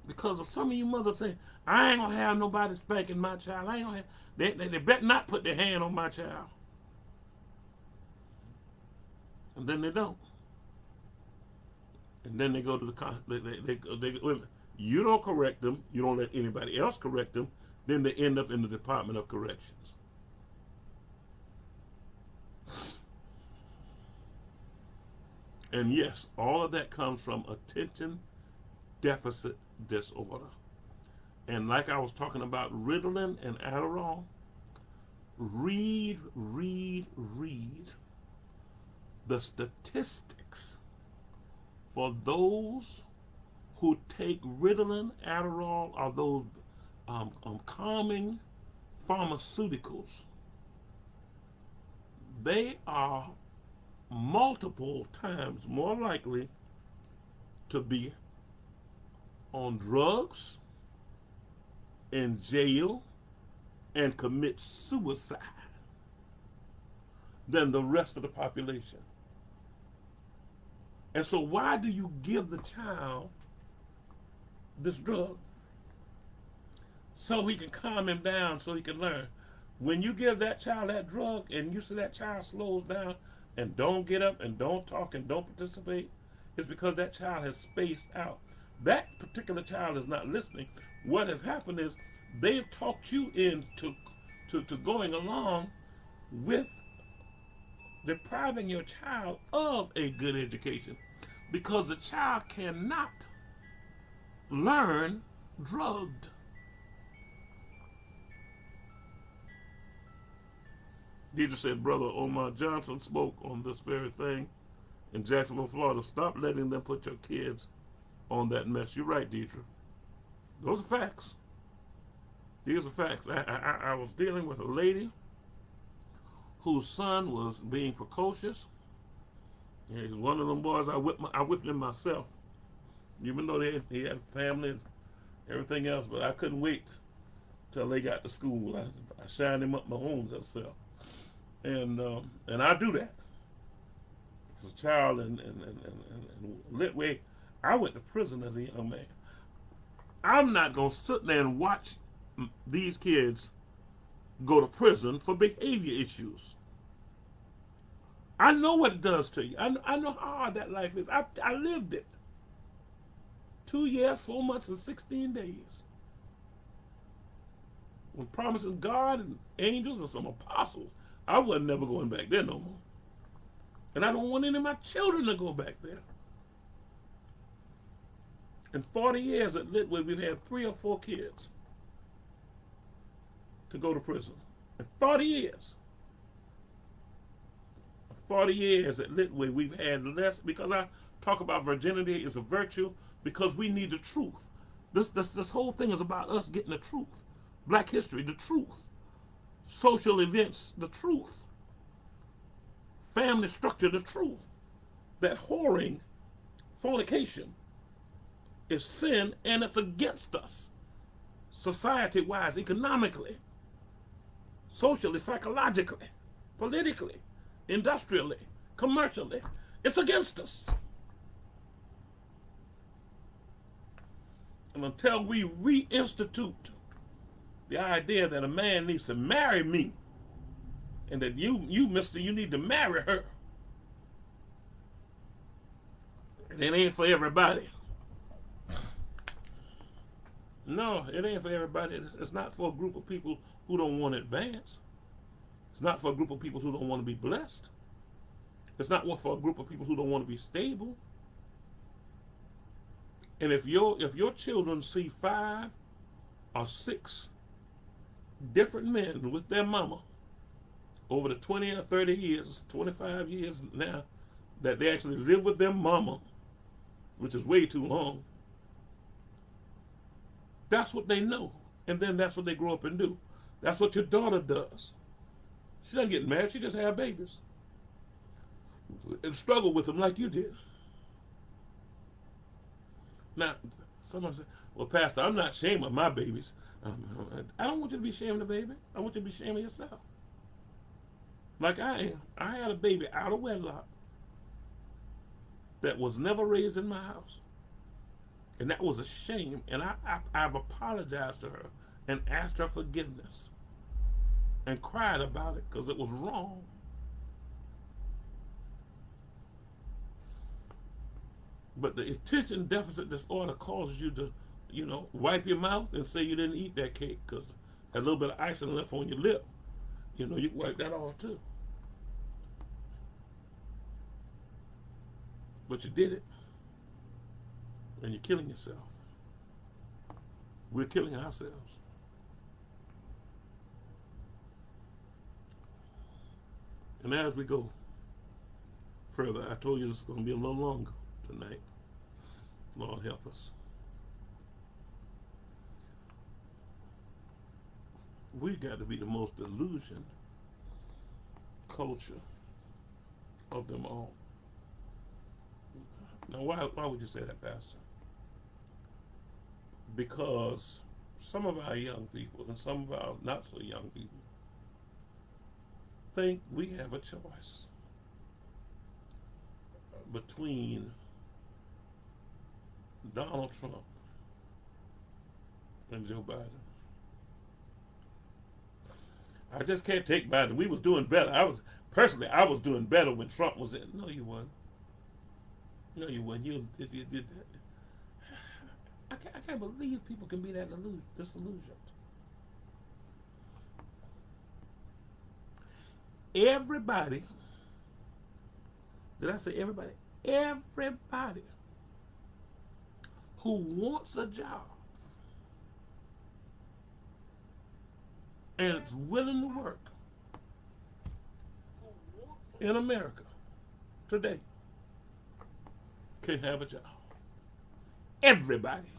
S1: Because of some of you mothers saying, I ain't gonna have nobody spanking my child. I ain't gonna have, they better not put their hand on my child. And then they don't. And then they go to the you don't correct them, you don't let anybody else correct them, then they end up in the Department of Corrections. And yes, all of that comes from attention deficit disorder. And like I was talking about Ritalin and Adderall, read the statistics for those who take Ritalin, Adderall, or those calming pharmaceuticals. They are multiple times more likely to be on drugs, in jail, and commit suicide than the rest of the population. And so why do you give the child this drug? So he can calm him down, so he can learn. When you give that child that drug and you see that child slows down and don't get up and don't talk and don't participate, it's because that child has spaced out. That particular child is not listening. What has happened is they've talked you into going along with depriving your child of a good education, because the child cannot learn drugged. Deidre said, Brother Omar Johnson spoke on this very thing in Jacksonville, Florida. Stop letting them put your kids on that mess. You're right, Deidre. Those are facts. These are facts. I was dealing with a lady whose son was being precocious. And he was one of them boys, I whipped him myself. Even though he had family and everything else, but I couldn't wait till they got to school. I shined him up my own self. And I do that. As a child and Litway, I went to prison as a young man. I'm not going to sit there and watch these kids go to prison for behavior issues. I know what it does to you. I know how hard that life is. I lived it. 2 years, 4 months, and 16 days. When promising God and angels and some apostles, I wasn't never going back there no more. And I don't want any of my children to go back there. In 40 years at Litway, we've had 3 or 4 kids to go to prison. In 40 years. 40 years at Litway, we've had less, because I talk about virginity is a virtue, because we need the truth. This whole thing is about us getting the truth. Black history, the truth. Social events, the truth. Family structure, the truth. That whoring, fornication, is sin, and it's against us. Society-wise, economically, socially, psychologically, politically, industrially, commercially. It's against us. And until we reinstitute the idea that a man needs to marry me, and that you mister, you need to marry her, and it ain't for everybody. No, it ain't for everybody. It's not for a group of people who don't want to advance. It's not for a group of people who don't want to be blessed. It's not for a group of people who don't want to be stable. And if your children see 5 or 6 different men with their mama over the 20 or 30 years, 25 years now, that they actually live with their mama, which is way too long, that's what they know. And then that's what they grow up and do. That's what your daughter does. She doesn't get married, she just have babies. And struggle with them like you did. Now, someone said, well, Pastor, I'm not ashamed of my babies. I don't want you to be ashamed of the baby. I want you to be ashamed of yourself. Like I am. I had a baby out of wedlock that was never raised in my house. And that was a shame. And I've apologized to her and asked her forgiveness and cried about it because it was wrong. But the attention deficit disorder causes you to, wipe your mouth and say you didn't eat that cake because a little bit of icing left on your lip. You can wipe that off too. But you did it. And you're killing yourself. We're killing ourselves. And as we go further, I told you this is going to be a little longer tonight. Lord help us. We got to be the most delusioned culture of them all. Now, why would you say that, Pastor? Because some of our young people and some of our not so young people think we have a choice between Donald Trump and Joe Biden. I just can't take Biden. We was doing better. I was doing better when Trump was in. No, you weren't. No, you weren't. You did that. I can't believe people can be that disillusioned. Everybody, did I say everybody? Everybody who wants a job and is willing to work in America today can have a job. Everybody.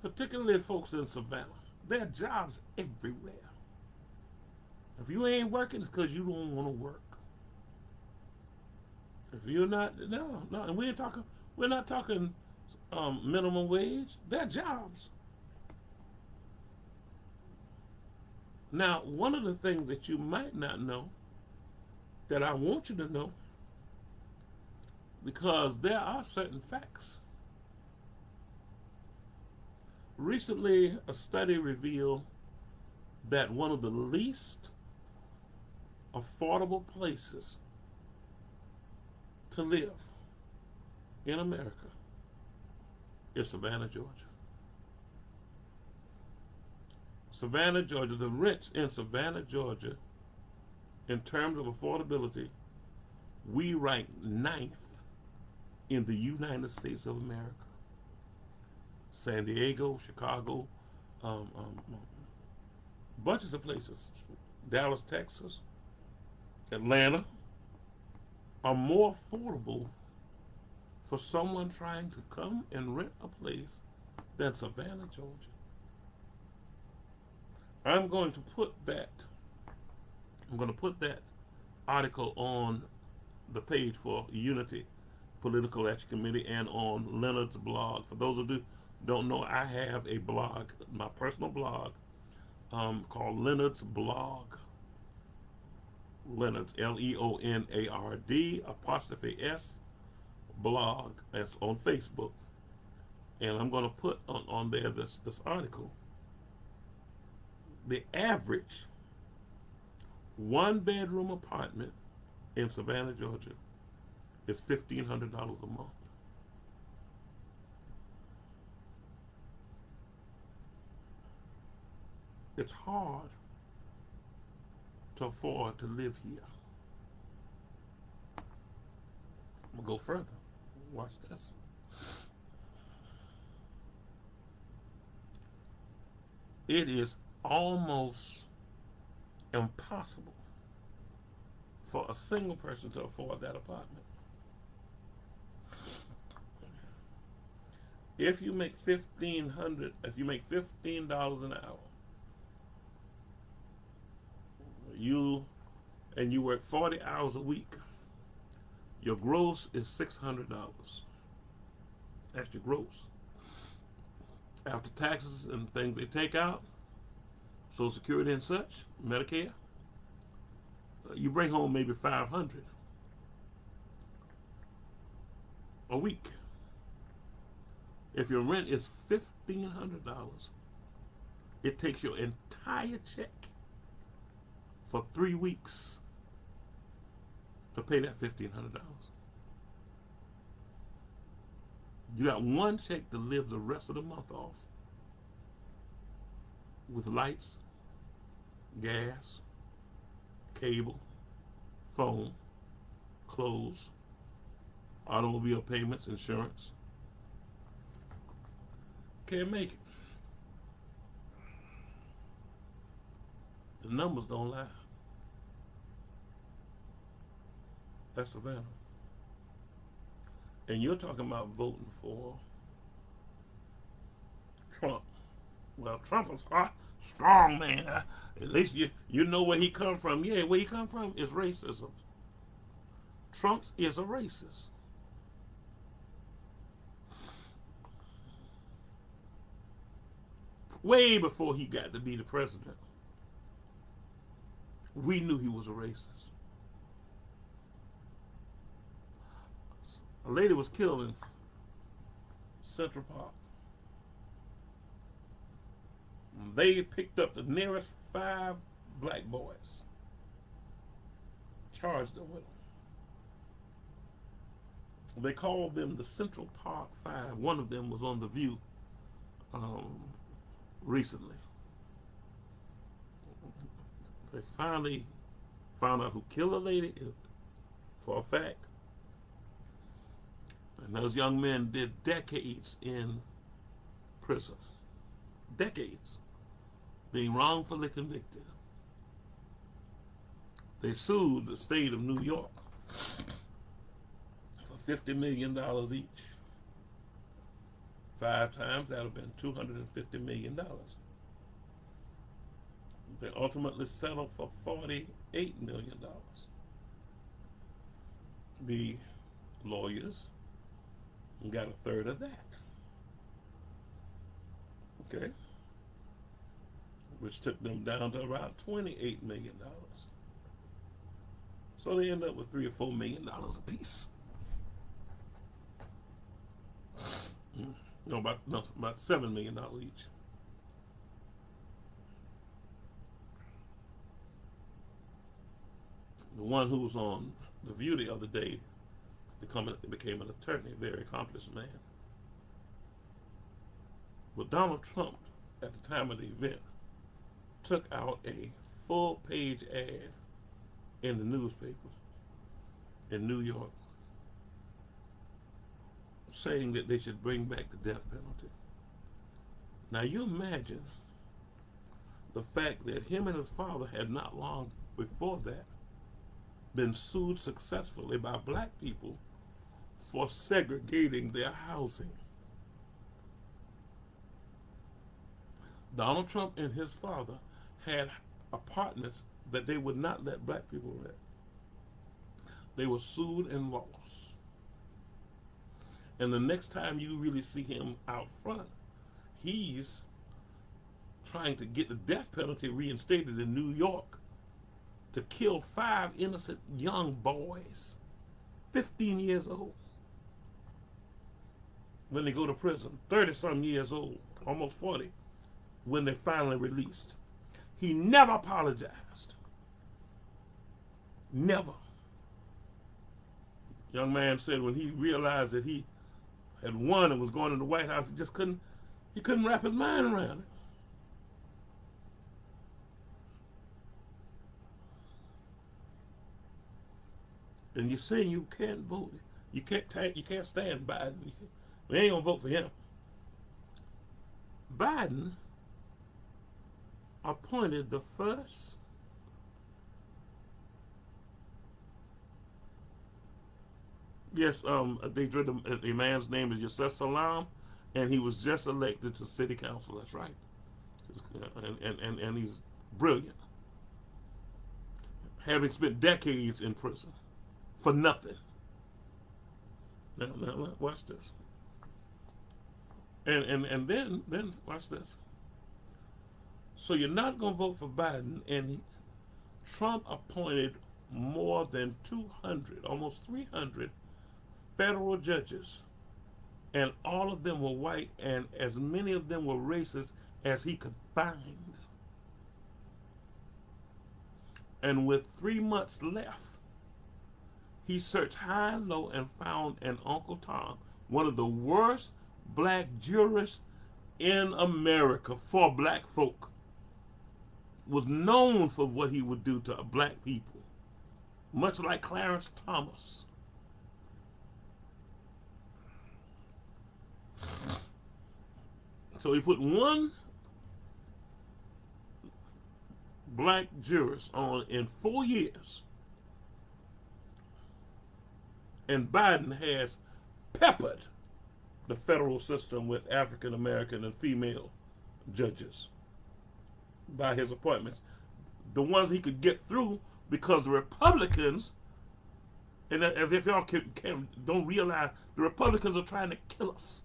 S1: Particularly folks in Savannah. There are jobs everywhere. If you ain't working, it's because you don't want to work. If you're not, no, and we're not talking minimum wage. They're jobs. Now, one of the things that you might not know, that I want you to know, because there are certain facts. Recently, a study revealed that one of the least affordable places to live in America is Savannah, Georgia. Savannah, Georgia, the rents in Savannah, Georgia, in terms of affordability, we rank 9th in the United States of America. San Diego, Chicago, bunches of places, Dallas, Texas, Atlanta, are more affordable for someone trying to come and rent a place than Savannah, Georgia. I'm going to put that article on the page for Unity Political Action Committee and on Leonard's blog. For those of you who don't know, I have a blog, my personal blog, called Leonard's Blog. Leonard's, Leonard''S blog. That's on Facebook. And I'm going to put on there this article. The average 1-bedroom apartment in Savannah, Georgia is $1,500 a month. It's hard to afford to live here. I'm going to go further. Watch this. It is almost impossible for a single person to afford that apartment. If you make if you make $15 an hour, you work 40 hours a week, your gross is $600. That's your gross. After taxes and things they take out, Social Security and such, Medicare, you bring home maybe $500 a week. If your rent is $1,500, it takes your entire check for 3 weeks to pay that $1,500. You got one check to live the rest of the month off with lights, gas, cable, phone, clothes, automobile payments, insurance. Can't make it. The numbers don't lie. That's Savannah. And you're talking about voting for Trump. Well, Trump is hot, strong man. At least you know where he come from. Yeah, where he come from is racism. Trump is a racist. Way before he got to be the president, we knew he was a racist. A lady was killed in Central Park. They picked up the nearest 5 black boys, charged them with them. They called them the Central Park 5. One of them was on The View recently. They finally found out who killed the lady for a fact. And those young men did decades in prison. Decades. Being wrongfully convicted. They sued the state of New York for $50 million each. 5 times, that would have been $250 million. They ultimately settled for $48 million. The lawyers got a third of that. Okay? Which took them down to about $28 million. So they end up with $3 or $4 million a piece. No, about $7 million each. The one who was on The View the other day became an attorney, a very accomplished man. But Donald Trump, at the time of the event, took out a full-page ad in the newspaper in New York saying that they should bring back the death penalty. Now you imagine the fact that him and his father had not long before that been sued successfully by black people for segregating their housing. Donald Trump and his father had apartments that they would not let black people rent. They were sued and lost. And the next time you really see him out front, he's trying to get the death penalty reinstated in New York to kill 5 innocent young boys, 15 years old, when they go to prison, 30-some years old, almost 40, when they're finally released. He never apologized. Never. Young man said when he realized that he had won and was going to the White House, he couldn't wrap his mind around it. And you're saying you can't vote. You can't stand Biden. We ain't gonna vote for him. Biden appointed the first yes, they drew the man's name is Yusef Salam, and he was just elected to city council. That's right, and he's brilliant, having spent decades in prison for nothing. Now watch this, and then watch this. So you're not gonna vote for Biden, and Trump appointed more than 200, almost 300 federal judges, and all of them were white, and as many of them were racist as he could find. And with 3 months left, he searched high and low and found an Uncle Tom, one of the worst black jurists in America for black folk, was known for what he would do to black people, much like Clarence Thomas. So he put one black jurist on in 4 years, and Biden has peppered the federal system with African American and female judges by his appointments. The ones he could get through because the Republicans, and as if y'all don't realize, the Republicans are trying to kill us.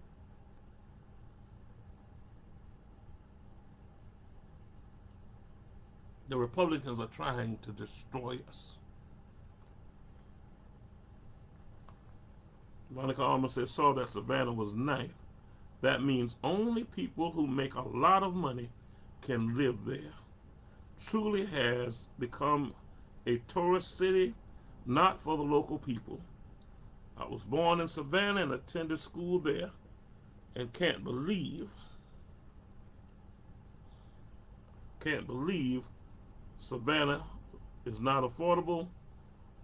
S1: The Republicans are trying to destroy us. Monica Alma says, saw that Savannah was nice. That means only people who make a lot of money can live there. Truly has become a tourist city, not for the local people. I was born in Savannah and attended school there, and can't believe Savannah is not affordable.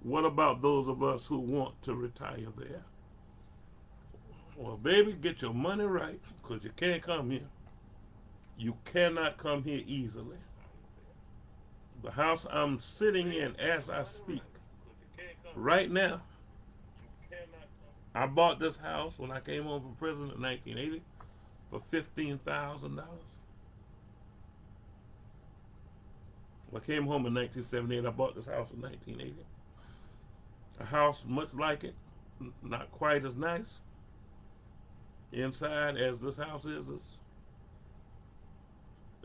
S1: What about those of us who want to retire there? Well, baby, get your money right, because you can't come here. You cannot come here easily. The house I'm sitting in as I speak right now, I bought this house when I came home from prison in 1980 for $15,000. I came home in 1978. I bought this house in 1980. A house much like it, not quite as nice inside as this house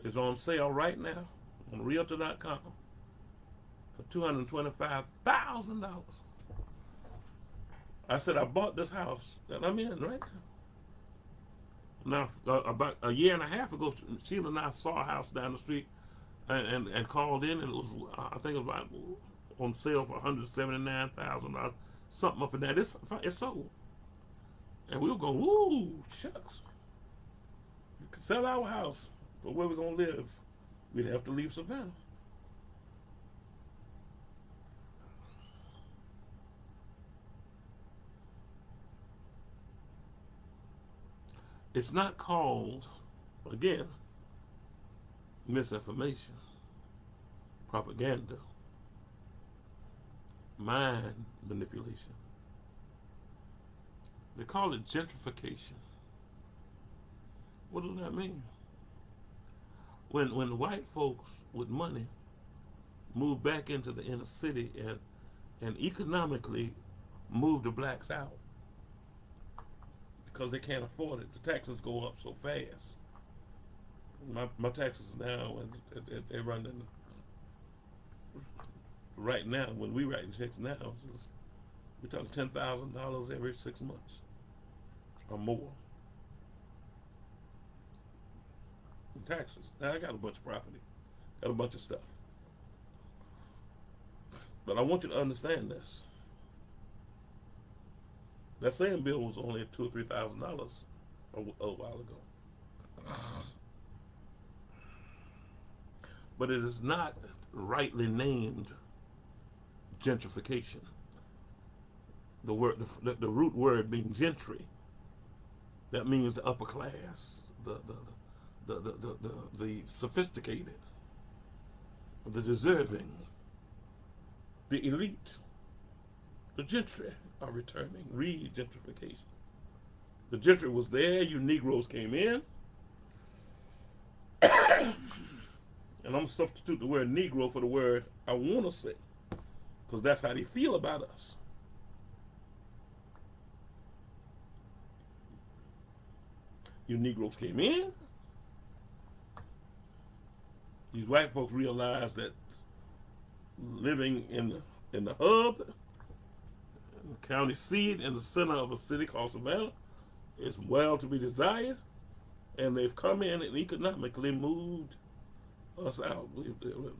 S1: is on sale right now on Realtor.com for $225,000. I said I bought this house that I'm in right now. Now, about a year and a half ago, Sheila and I saw a house down the street and called in, and it was, I think it was like on sale for $179,000, something up in that. It's sold. And we were going, woo, shucks. We could sell our house, but where we're going to live, we'd have to leave Savannah. It's not called, again, misinformation, propaganda, mind manipulation. They call it gentrification. What does that mean? When white folks with money move back into the inner city and economically move the blacks out because they can't afford it, the taxes go up so fast. My taxes now, and they run in right now, when we writing checks now, we're talking $10,000 every 6 months or more in taxes. Now I got a bunch of property, got a bunch of stuff, but I want you to understand this. That same bill was only $2,000 or $3,000 a while ago. But it is not rightly named gentrification. the root word being gentry. That means the upper class, the sophisticated, the deserving, the elite. The gentry are returning. Read gentrification. The gentry was there. You Negroes came in. And I'm going to substitute the word Negro for the word I want to say, because that's how they feel about us. You Negroes came in. These white folks realized that living in the hub, the county seat, in the center of a city called Savannah, is well to be desired, and they've come in and economically moved us out.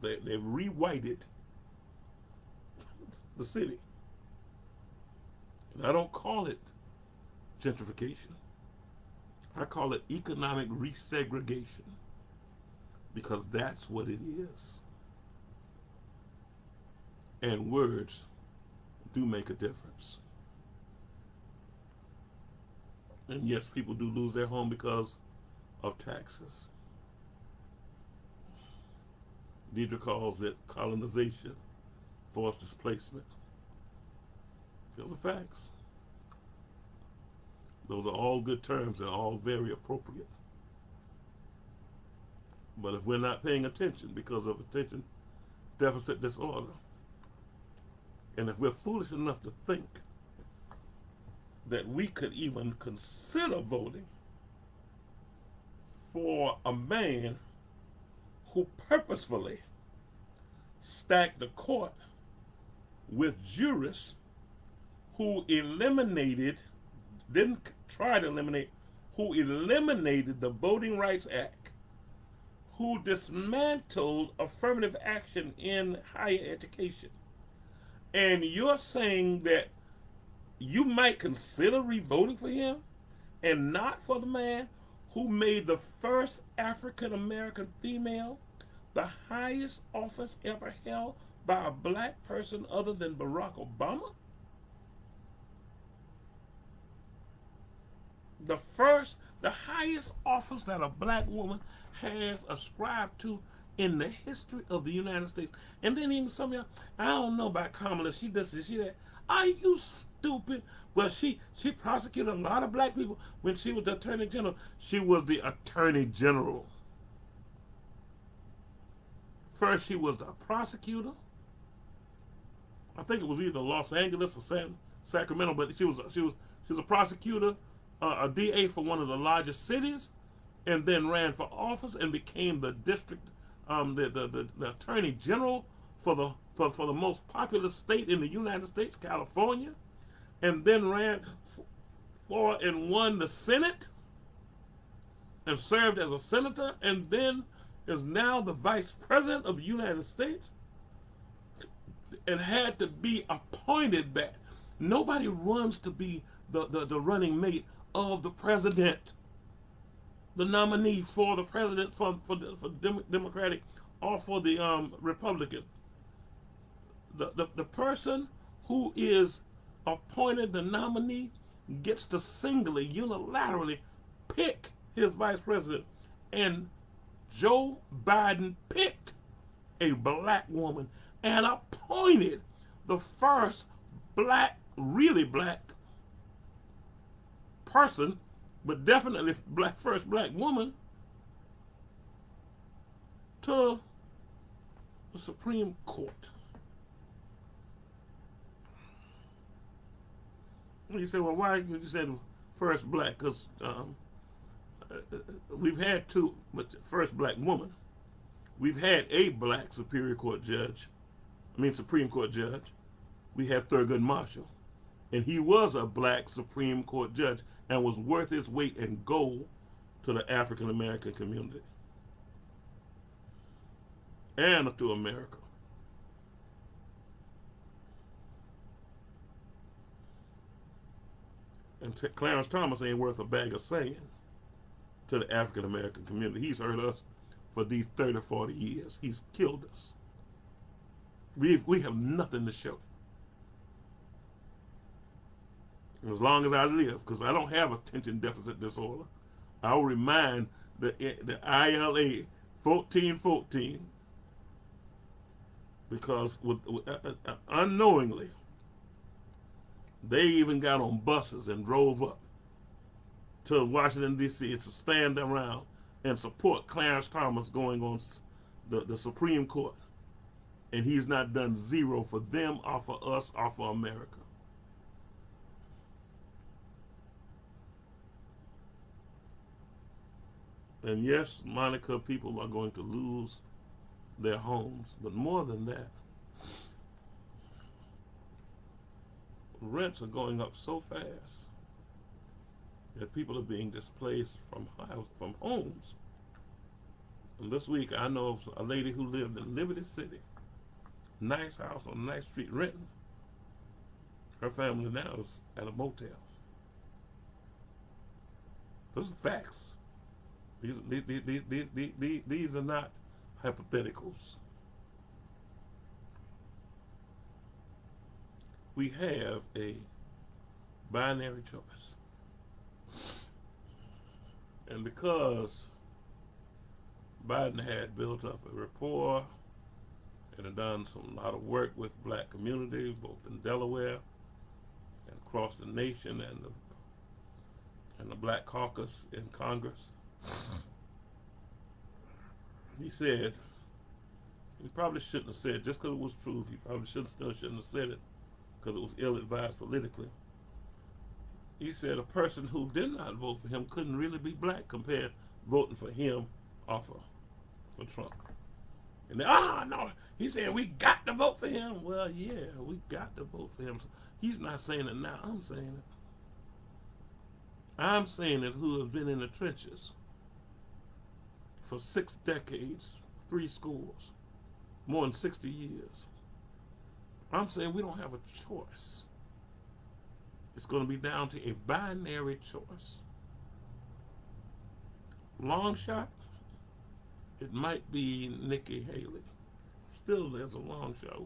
S1: They've re-whited the city. And I don't call it gentrification. I call it economic resegregation, because that's what it is. And words do make a difference. And yes, people do lose their home because of taxes. Deidre calls it colonization, forced displacement. Those are facts. Those are all good terms and all very appropriate. But if we're not paying attention because of attention deficit disorder, and if we're foolish enough to think that we could even consider voting for a man who purposefully stacked the court with jurists who didn't try to eliminate, who eliminated the Voting Rights Act, who dismantled affirmative action in higher education. And you're saying that you might consider re-voting for him and not for the man who made the first African American female the highest office ever held by a black person other than Barack Obama? The highest office that a black woman has ascribed to in the history of the United States. And then even some of y'all, I don't know about Kamala, she does this, she that. Are you stupid? Well, she prosecuted a lot of black people when she was the Attorney General. She was the Attorney General. First, she was the prosecutor. I think it was either Los Angeles or Sacramento, but she was a prosecutor, a DA for one of the largest cities, and then ran for office and became the district, the Attorney General for the most populous state in the United States, California, and then ran for and won the Senate and served as a senator, and then is now the Vice President of the United States, and had to be appointed that. Nobody runs to be the running mate of the president, the nominee for the president for Democratic or for the Republican. The person who is appointed the nominee gets to singly, unilaterally pick his vice president. And Joe Biden picked a black woman and appointed the first black, really black person, but definitely first black woman, to the Supreme Court. You say, well, why you said first black? Because we've had two, but first black woman. We've had a black Supreme Court judge. We had Thurgood Marshall, and he was a black Supreme Court judge and was worth his weight in gold to the African American community and to America. And Clarence Thomas ain't worth a bag of sand to the African American community. He's hurt us for these 30, 40 years. He's killed us. We have nothing to show. as long as I live, because I don't have attention deficit disorder. I'll remind the ILA 1414, because unknowingly they even got on buses and drove up to Washington D.C. to stand around and support Clarence Thomas going on the Supreme Court, and he's not done zero for them or for us or for America. And yes, Monica, people are going to lose their homes, but more than that, rents are going up so fast that people are being displaced from homes. And this week, I know of a lady who lived in Liberty City, nice house on a nice street, renting. Her family now is at a motel. Those are facts. These are not hypotheticals. We have a binary choice. And because Biden had built up a rapport and had done a lot of work with black communities, both in Delaware and across the nation, and the Black Caucus in Congress, he said, he probably shouldn't have said, just because it was true, he probably shouldn't have said it because it was ill-advised politically. He said a person who did not vote for him couldn't really be black compared to voting for him or for Trump. And then, no, he said we got to vote for him. Well, yeah, we got to vote for him. So he's not saying it now, I'm saying it. I'm saying it, who has been in the trenches for 6 decades, 3 schools, more than 60 years. I'm saying we don't have a choice. It's going to be down to a binary choice. Long shot, it might be Nikki Haley. Still, there's a long shot.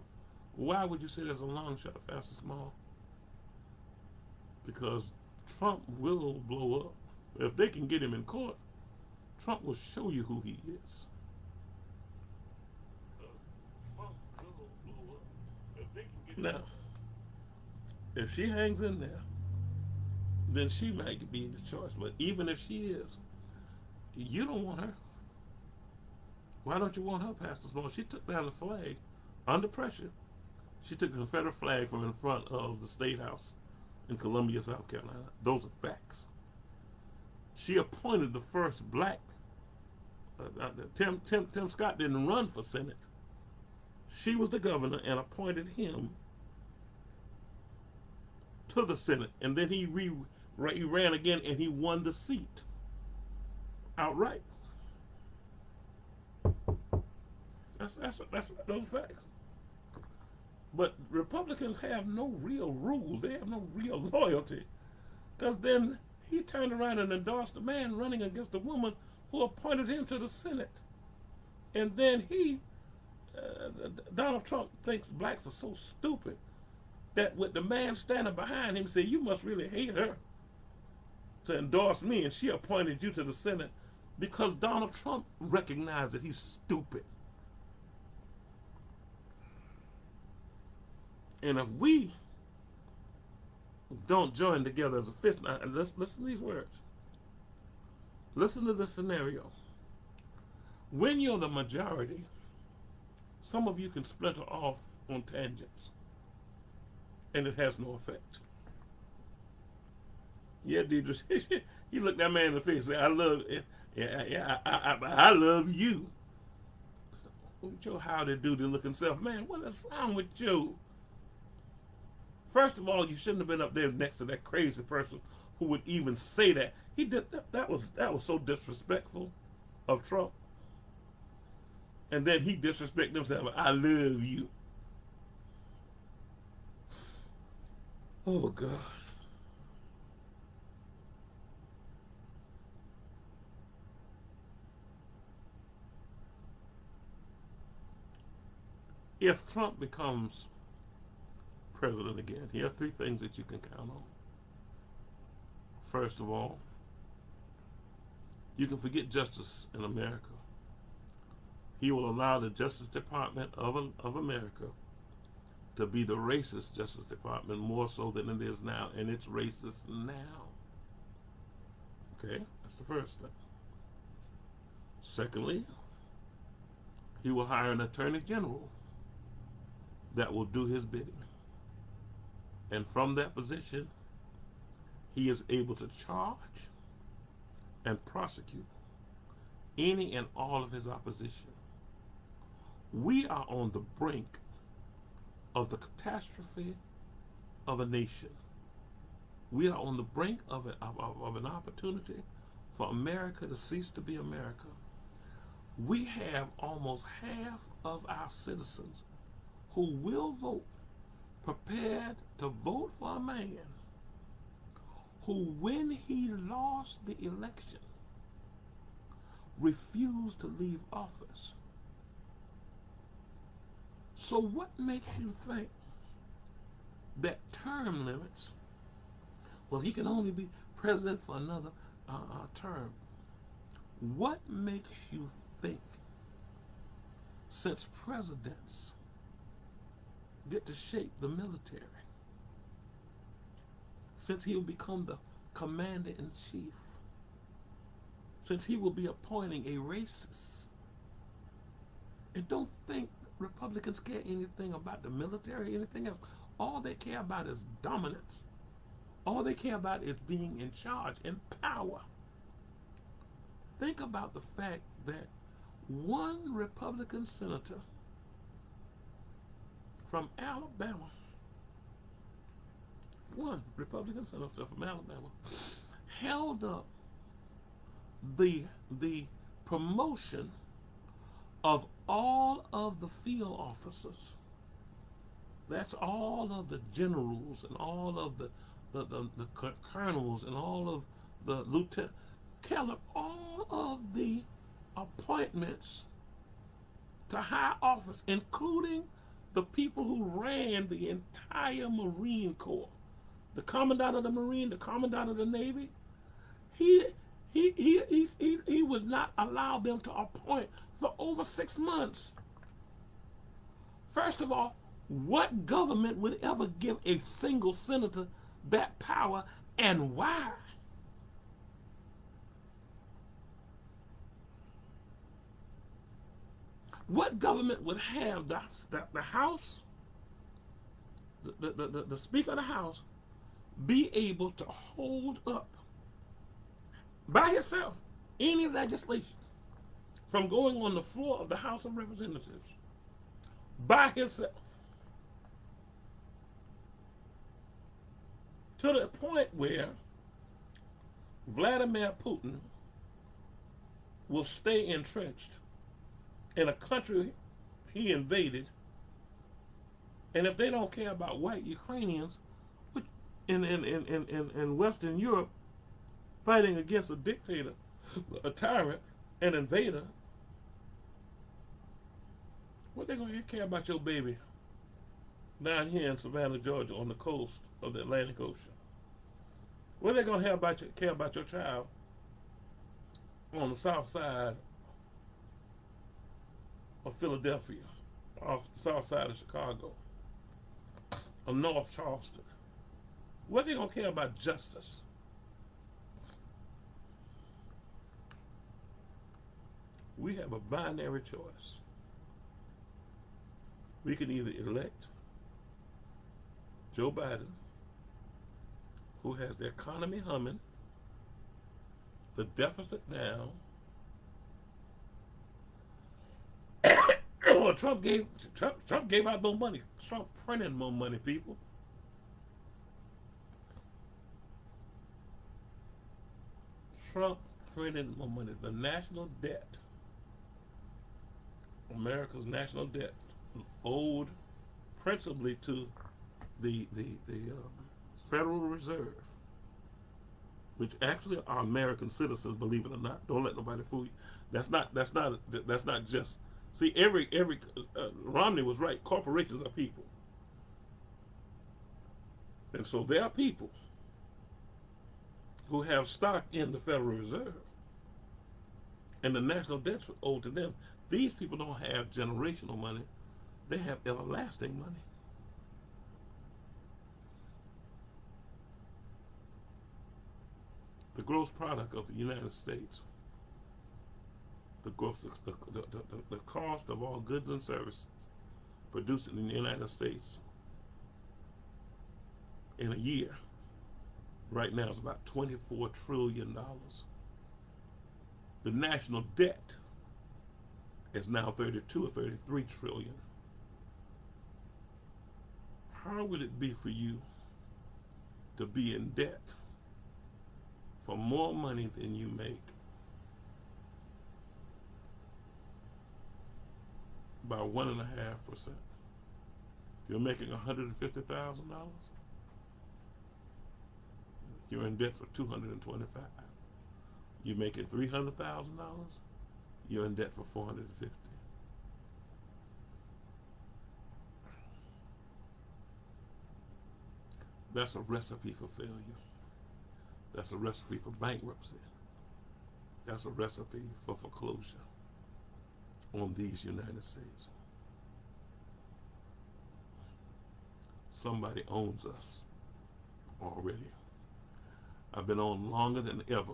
S1: Why would you say there's a long shot, Pastor Small? Because Trump will blow up. If they can get him in court, Trump will show you who he is. Trump will blow up. If they can get now, if she hangs in there, then she might be the choice. But even if she is, you don't want her. Why don't you want her, Pastor Small? She took down the flag under pressure. She took the Confederate flag from in front of the State House in Columbia, South Carolina. Those are facts. She appointed the first black. Tim Scott didn't run for Senate. She was the governor and appointed him to the Senate, and then he ran again and he won the seat outright. That's those facts. But Republicans have no real rules. They have no real loyalty. Because then he turned around and endorsed a man running against a woman who appointed him to the Senate. And then Donald Trump thinks blacks are so stupid that with the man standing behind him say, you must really hate her to endorse me, and she appointed you to the Senate, because Donald Trump recognized that he's stupid. And if we don't join together as a fist, now, and listen to these words. Listen to the scenario. When you're the majority, some of you can splinter off on tangents, and it has no effect. Yeah, Deidre, you look that man in the face and say, I love it. Yeah, I love you. With your howdy doody looking self, man, what is wrong with you? First of all, you shouldn't have been up there next to that crazy person who would even say that. He did that was so disrespectful of Trump. And then he disrespected himself. I love you. Oh God. If Trump becomes president again, here are 3 things that you can count on. First of all, you can forget justice in America. He will allow the Justice Department of America to be the racist Justice Department more so than it is now, and it's racist now. Okay, that's the first thing. Secondly, he will hire an attorney general that will do his bidding. And from that position, he is able to charge and prosecute any and all of his opposition. We are on the brink of the catastrophe of a nation. We are on the brink of an opportunity for America to cease to be America. We have almost half of our citizens who will vote, prepared to vote for a man who, when he lost the election, refused to leave office. So what makes you think that term limits, well, he can only be president for another term? What makes you think, since presidents get to shape the military, since he will become the commander-in-chief, since he will be appointing a racist, and don't think Republicans care anything about the military or anything else. All they care about is dominance. All they care about is being in charge, in power. Think about the fact that one Republican senator from Alabama, held up the promotion of all of the field officers. That's all of the generals and all of the colonels and all of the lieutenants. Keller, all of the appointments to high office, including the people who ran the entire Marine Corps, the Commandant of the Marine, the Commandant of the Navy, he would not allow them to appoint for over 6 months. First of all, what government would ever give a single senator that power, and why? What government would have the House, the Speaker of the House, be able to hold up by himself any legislation from going on the floor of the House of Representatives by himself, to the point where Vladimir Putin will stay entrenched in a country he invaded, and if they don't care about white Ukrainians, which in Western Europe, fighting against a dictator, a tyrant, an invader, what they gonna care about your baby down here in Savannah, Georgia, on the coast of the Atlantic Ocean? What are they gonna care about your child on the south side of Philadelphia, off the south side of Chicago, of North Charleston? What are they gonna care about justice? We have a binary choice. We can either elect Joe Biden, who has the economy humming, the deficit down. Trump gave out more money. Trump printed more money, people. Trump printed more money. The national debt, America's national debt, owed principally to the Federal Reserve, which actually are American citizens, believe it or not. Don't let nobody fool you. That's not just. See, every Romney was right. Corporations are people, and so there are people who have stock in the Federal Reserve, and the national debt's owed to them. These people don't have generational money, they have everlasting money. The gross product of the United States, the cost of all goods and services produced in the United States in a year right now is about $24 trillion. The national debt is now 32 or 33 trillion. How would it be for you to be in debt for more money than you make by 1.5%? You're making $150,000. You're in debt for $225,000. You're making $300,000. You're in debt for $450,000. That's a recipe for failure. That's a recipe for bankruptcy. That's a recipe for foreclosure on these United States. Somebody owns us already. I've been on longer than ever,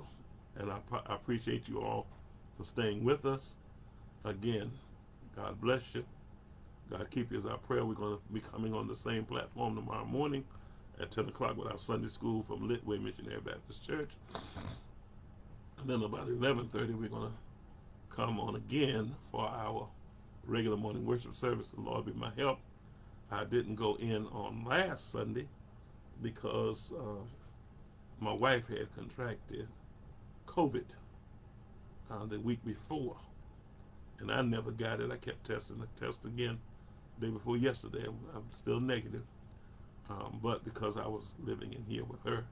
S1: and I appreciate you all for staying with us. Again, God bless you. God keep you is our prayer. We're going to be coming on the same platform tomorrow morning at 10 o'clock with our Sunday school from Litway Missionary Baptist Church. And then about 11:30, we're going to come on again for our regular morning worship service. The Lord be my help. I didn't go in on last Sunday because my wife had contracted COVID the week before, and I never got it. I kept testing the test again the day before yesterday. I'm still negative, but because I was living in here with her,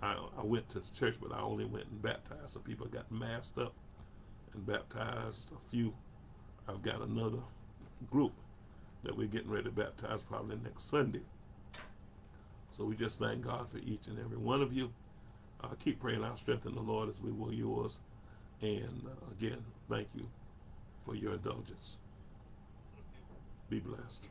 S1: I went to the church, but I only went and baptized. So people got masked up and baptized a few. I've got another group that we're getting ready to baptize probably next Sunday. So we just thank God for each and every one of you. Keep praying our strength in the Lord as we will yours. And again, thank you for your indulgence. Be blessed.